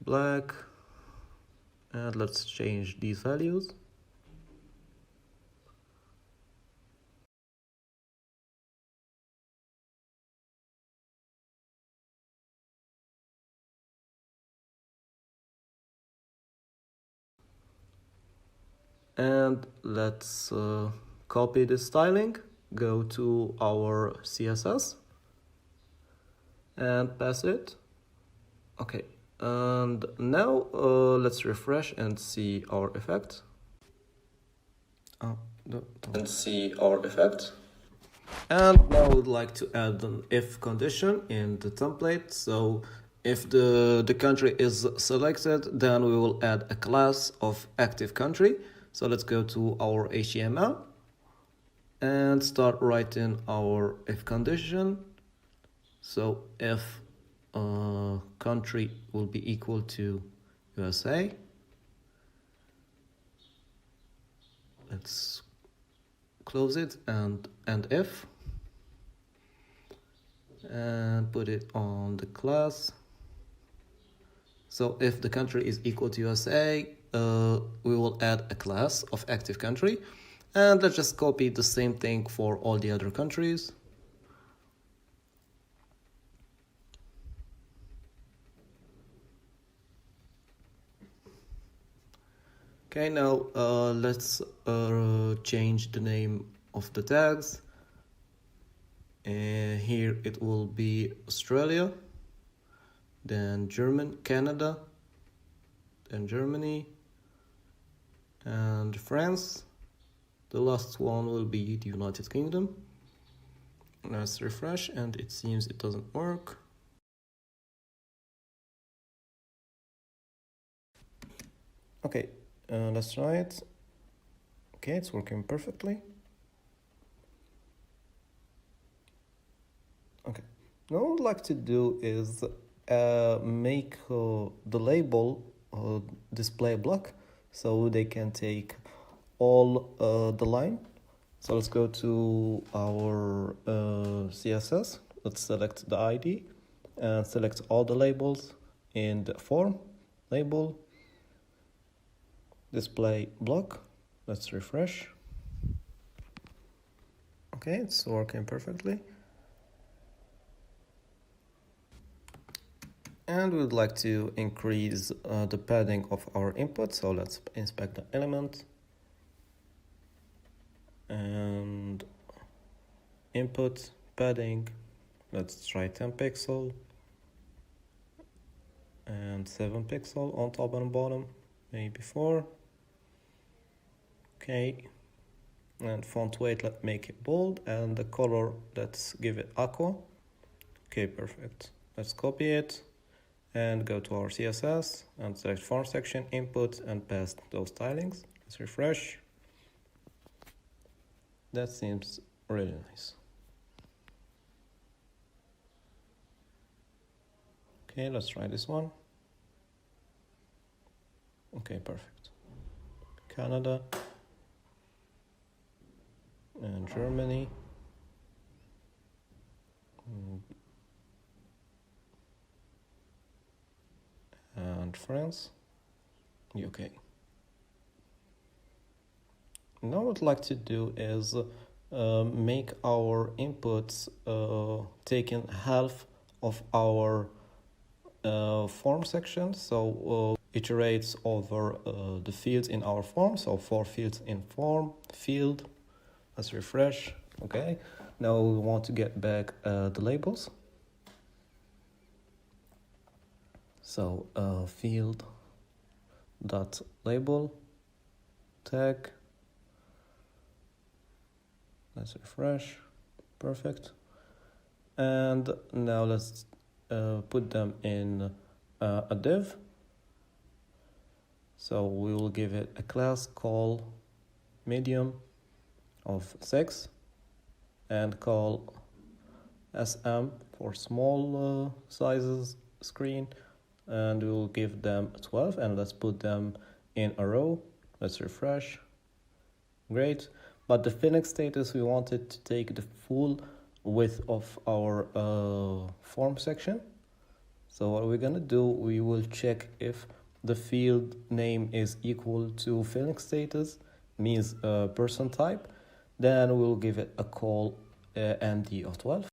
Black. And let's change these values. And let's copy this styling, go to our CSS and pass it. Okay, and now let's refresh and see our effect. And see our effect. And now I would like to add an if condition in the template. So if the country is selected, then we will add a class of active country. So let's go to our HTML and start writing our if condition. So if country will be equal to USA, let's close it and if, and put it on the class. So if the country is equal to USA, we will add a class of active country, and let's just copy the same thing for all the other countries. Okay, now let's change the name of the tags. Here it will be Australia, then Canada, then Germany, and France. The last one will be the United Kingdom. Let's refresh, and it seems it doesn't work. Okay, let's try it. Okay, it's working perfectly. Okay, now what I would like to do is make the label display block so they can take all the line. So let's go to our CSS. Let's select the ID and select all the labels in the form label display block. Let's refresh. Okay, it's working perfectly. And we would like to increase the padding of our input. So let's inspect the element and input padding. Let's try 10 pixel and 7 pixel on top and bottom, maybe 4. Okay, and font weight, let's make it bold, and the color, let's give it aqua. Okay, perfect. Let's copy it and go to our CSS and select form section, input, and paste those stylings. Let's refresh. That seems really nice. Okay, let's try this one. Okay, perfect. Canada and Germany. And France, UK. Now what I'd like to do is make our inputs taking half of our form section. So iterates over the fields in our form. So 4 fields in form field. Let's refresh. Okay. Now we want to get back the labels. So field dot label tag. Let's refresh. Perfect. And now let's put them in a div. So we will give it a class call medium of 6 and call SM for small sizes screen, and we will give them 12, and let's put them in a row. Let's refresh. Great. But the filling status, we wanted to take the full width of our form section. So what we're gonna do, we will check if the field name is equal to filling status, means person type. Then we'll give it a call MD of 12.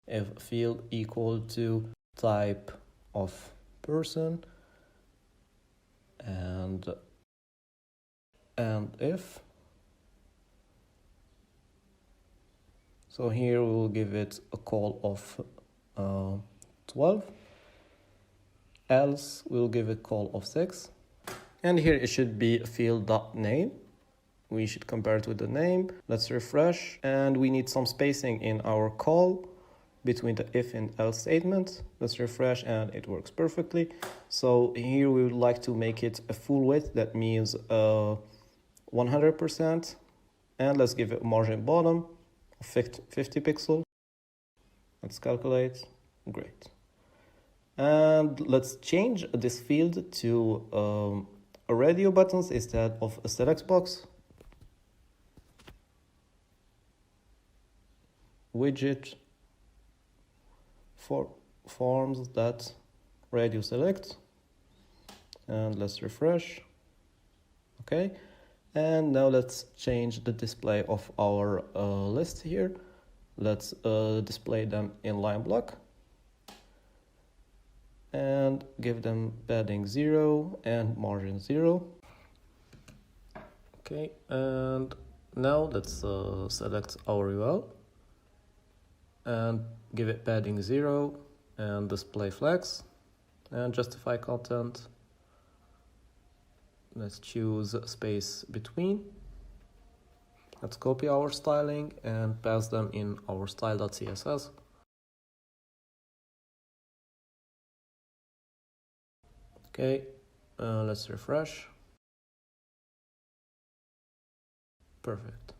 If field equal to type of person, and if. So here we will give it a call of 12. Else we'll give it call of 6. And here it should be field.name. we should compare it with the name. Let's refresh, and we need some spacing in our call between the if and else statement. Let's refresh, and it works perfectly. So here we would like to make it a full width. That means 100%. And let's give it margin bottom of 50 pixels. Let's calculate. Great. And let's change this field to a radio buttons instead of a select box. Widget for forms that radio select. And let's refresh. Okay. And now let's change the display of our list here. Let's display them in line block and give them padding 0 and margin 0. Okay, and now let's select our UL and give it padding 0 and display flex and justify content. Let's choose space between. Let's copy our styling and pass them in our style.css. Okay, let's refresh. Perfect.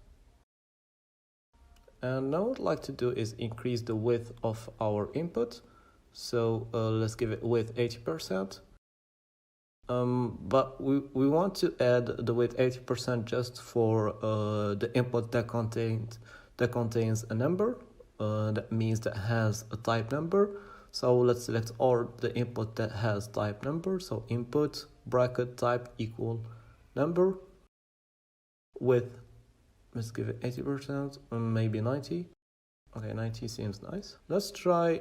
And now what I'd like to do is increase the width of our input. So let's give it width 80%. But we want to add the width 80% just for the input that contains a number. That means that has a type number. So let's select all the input that has type number. So input bracket type equal number. Width, let's give it 80%, maybe 90. Okay, 90 seems nice. Let's try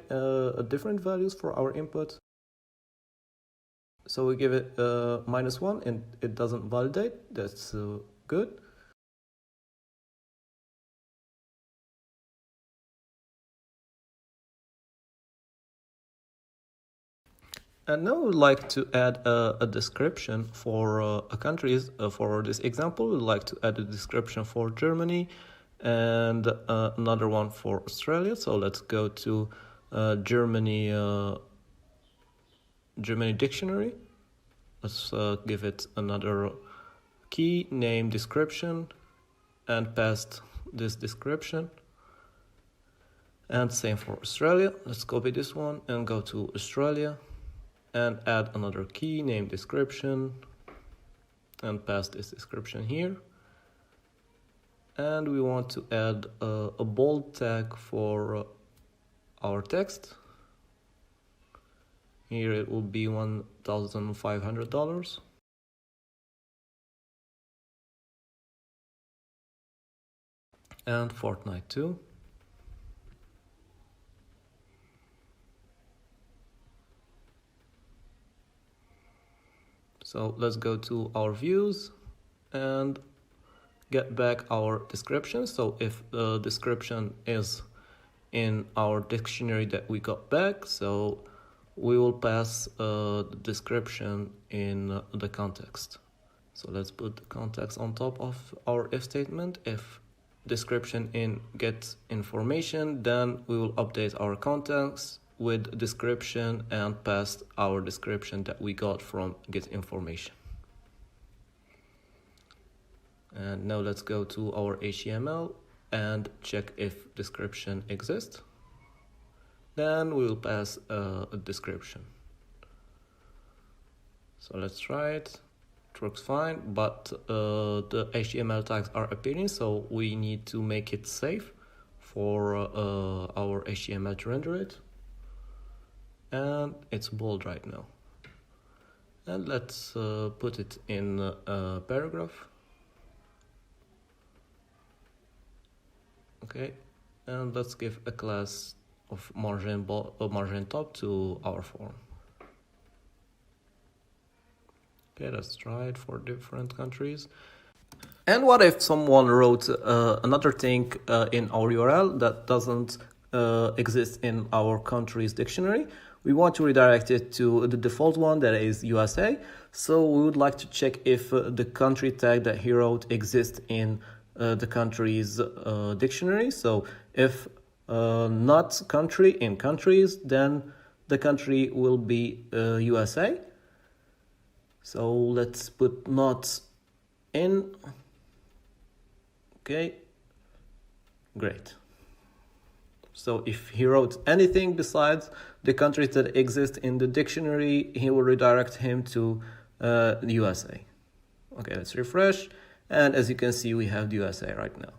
different values for our input. So we give it -1 and it doesn't validate. That's good. And now we'd like to add a description for a countries. For this example, we'd like to add a description for Germany and another one for Australia. So let's go to Germany dictionary. Let's give it another key name description and paste this description. And same for Australia. Let's copy this one and go to Australia and add another key name description and paste this description here. And we want to add a bold tag for our text. Here it will be $1,500. And Fortnite too. So let's go to our views and get back our description. So if the description is in our dictionary that we got back, so we will pass the description in the context. So let's put the context on top of our if statement. If description in get information, then we will update our context with description and pass our description that we got from get information. And now let's go to our HTML and check if description exists. Then we will pass a description. So let's try it. It works fine, but the HTML tags are appearing, so we need to make it safe for our HTML to render it. And it's bold right now. And let's put it in a paragraph. Okay, and let's give a class of margin top to our form. Okay, let's try it for different countries. And what if someone wrote another thing in our URL that doesn't exist in our country's dictionary? we want to redirect it to the default one, that is USA. So we would like to check if the country tag that he wrote exists in the country's dictionary. So if not country in countries, then the country will be USA. So let's put not in. Okay, great. So if he wrote anything besides the countries that exist in the dictionary, he will redirect him to the USA. Okay, let's refresh. And as you can see, we have the USA right now.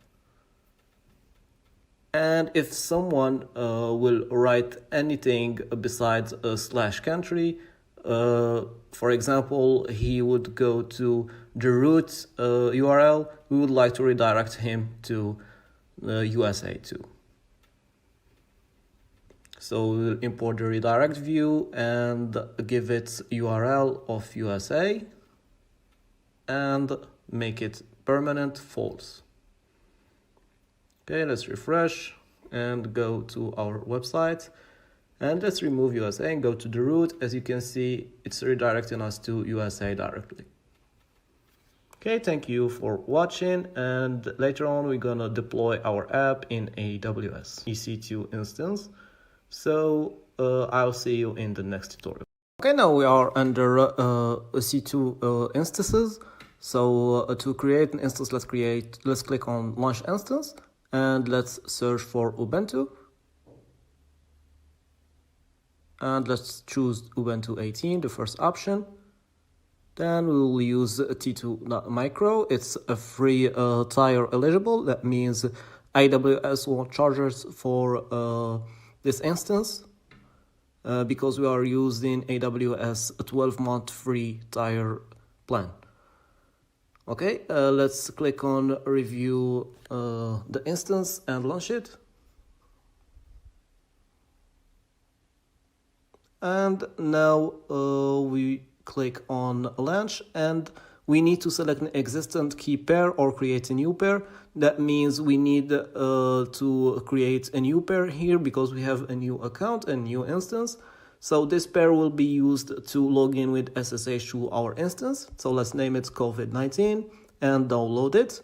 And if someone will write anything besides a slash country, for example, he would go to the root URL, we would like to redirect him to USA too. So we'll import the redirect view and give it URL of USA and make it permanent false. Okay, let's refresh and go to our website. And let's remove USA and go to the root. As you can see, it's redirecting us to USA directly. Okay, thank you for watching. And later on, we're gonna deploy our app in AWS EC2 instance. So I'll see you in the next tutorial. Okay, now we are under EC2 instances. So to create an instance, let's click on launch instance and let's search for Ubuntu. And let's choose Ubuntu 18, the first option. Then we will use T2.micro. It's a free tier eligible. That means AWS won't charge us for this instance because we are using AWS 12-month free tier plan. Okay, let's click on review the instance and launch it. And now we click on launch and we need to select an existent key pair or create a new pair. That means we need to create a new pair here because we have a new account, a new instance. So this pair will be used to log in with SSH to our instance. So let's name it COVID-19 and download it.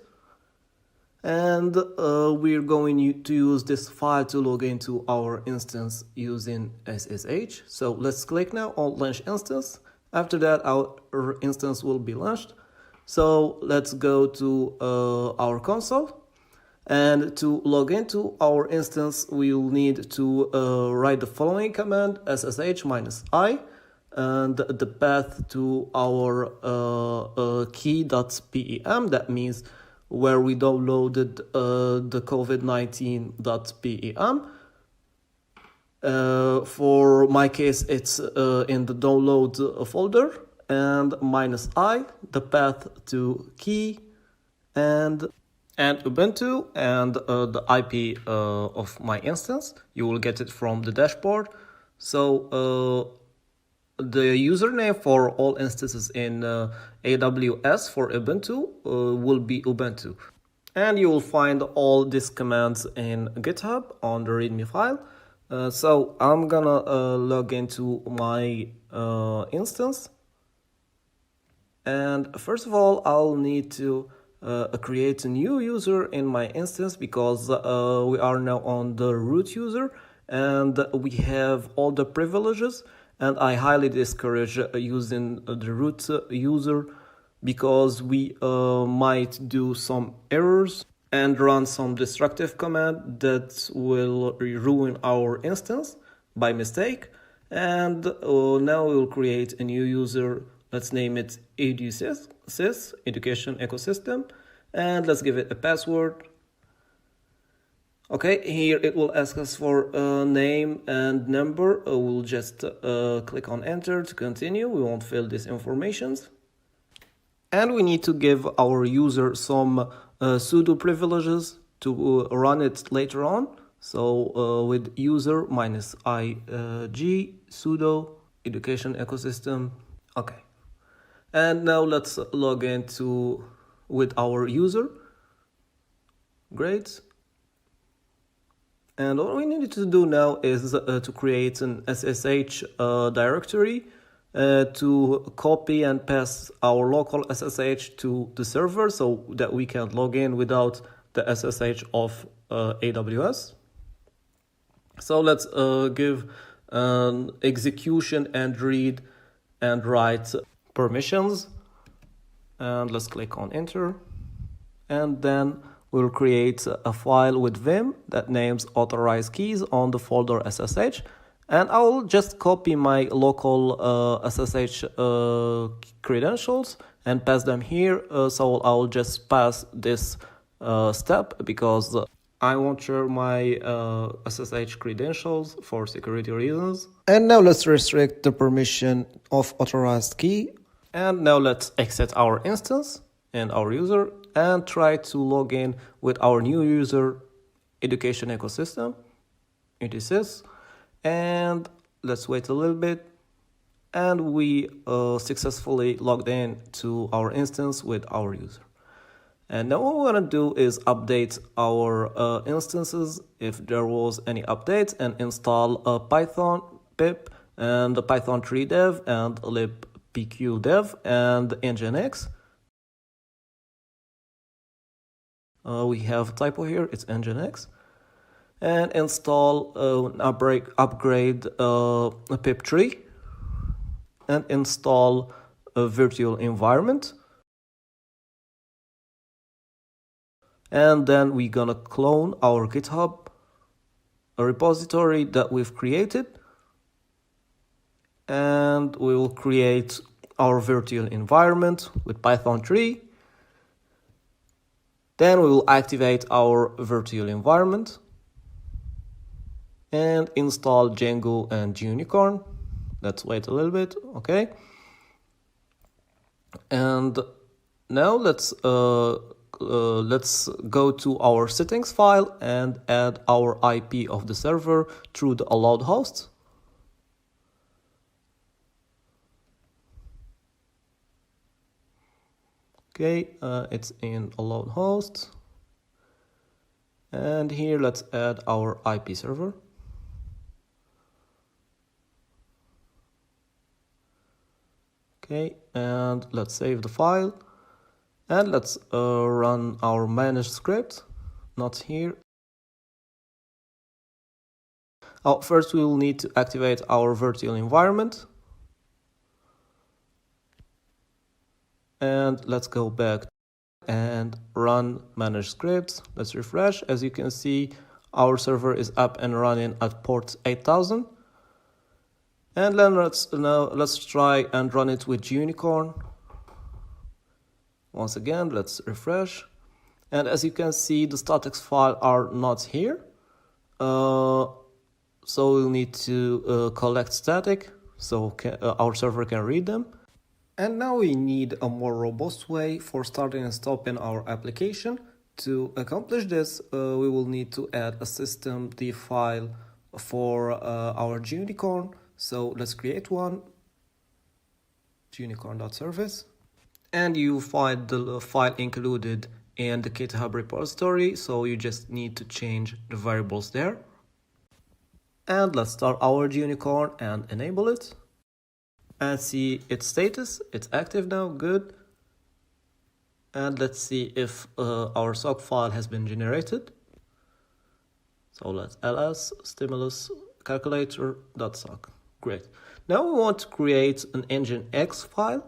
And we're going to use this file to log into our instance using SSH. So let's click now on launch instance. After that, our instance will be launched. So let's go to our console. And to log into our instance, we will need to write the following command, ssh-i, and the path to our key.pem. That means where we downloaded the COVID-19.pem. For my case, it's in the download folder, and -i, the path to key, and Ubuntu, and the IP of my instance. You will get it from the dashboard. So the username for all instances in AWS for Ubuntu will be Ubuntu. And you will find all these commands in GitHub on the README file. So I'm gonna log into my instance. And first of all, I'll need to create a new user in my instance because we are now on the root user and we have all the privileges. And I highly discourage using the root user because we might do some errors and run some destructive command that will ruin our instance by mistake. And now we will create a new user. Let's name it EduSys, Education Ecosystem, and let's give it a password. Okay, here it will ask us for a name and number. We'll just click on enter to continue. We won't fill these informations. And we need to give our user some sudo privileges to run it later on. So with user -ig sudo education ecosystem. Okay. And now let's log into with our user. Great. And what we need to do now is to create an SSH directory to copy and pass our local SSH to the server so that we can log in without the SSH of AWS. So let's give execution and read and write permissions. And let's click on enter. And then we'll create a file with vim that names authorized keys on the folder SSH. And I'll just copy my local SSH credentials and pass them here. So I'll just pass this step because I won't share my SSH credentials for security reasons. And now let's restrict the permission of authorized key. And now let's exit our instance and our user and try to log in with our new user education ecosystem. It is this. And let's wait a little bit. And we successfully logged in to our instance with our user. And now what we're going to do is update our instances if there was any updates and install Python pip and the Python 3 dev and libpq dev and nginx. We have a typo here, it's nginx. And install upgrade pip3 and install a virtual environment. And then we're gonna clone our GitHub repository that we've created. And we will create our virtual environment with Python 3. Then we will activate our virtual environment and install Django and Unicorn. Let's wait a little bit, okay? And now let's go to our settings file and add our IP of the server through the allowed host. Okay, it's in allowed host. And here let's add our IP server. Okay, and let's save the file. And let's run our managed script, not here. First we will need to activate our virtual environment. And let's go back and run manage scripts. Let's refresh. As you can see, our server is up and running at port 8000. And then let's try and run it with Unicorn. Once again, let's refresh. And as you can see, the statics files are not here. So we'll need to collect static so our server can read them. And now we need a more robust way for starting and stopping our application. To accomplish this, we will need to add a systemd file for our Unicorn. So let's create one, unicorn.service. And you find the file included in the GitHub repository, so you just need to change the variables there. And let's start our Unicorn and enable it. And see its status, it's active now, good. And let's see if our sock file has been generated. So let's ls stimulus calculator.sock. Great. Now we want to create an nginx file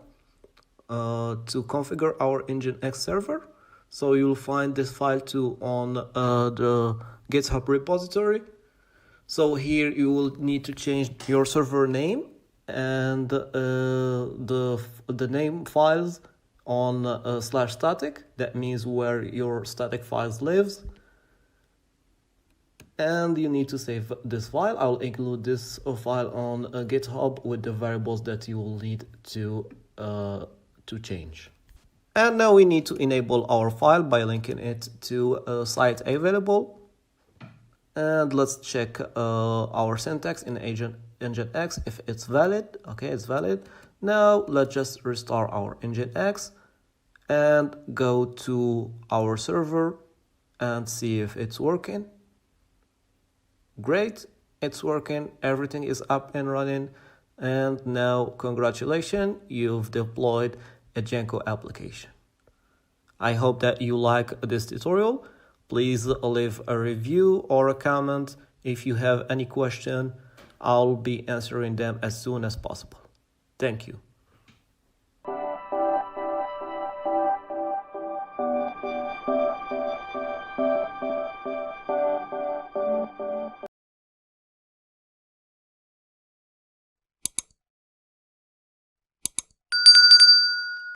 to configure our nginx server. So you'll find this file too on the GitHub repository. So here you will need to change your server name and the name files on /static. That means where your static files lives. And you need to save this file. I'll include this file on GitHub with the variables that you will need to change. And now we need to enable our file by linking it to site available. And let's check our syntax in nginx if it's valid. Okay, it's valid. Now let's just restart our nginx and go to our server and see if it's working. Great, it's working, everything is up and running, and now congratulations, you've deployed a Django application. I hope that you like this tutorial. Please leave a review or a comment. If you have any question, I'll be answering them as soon as possible. Thank you.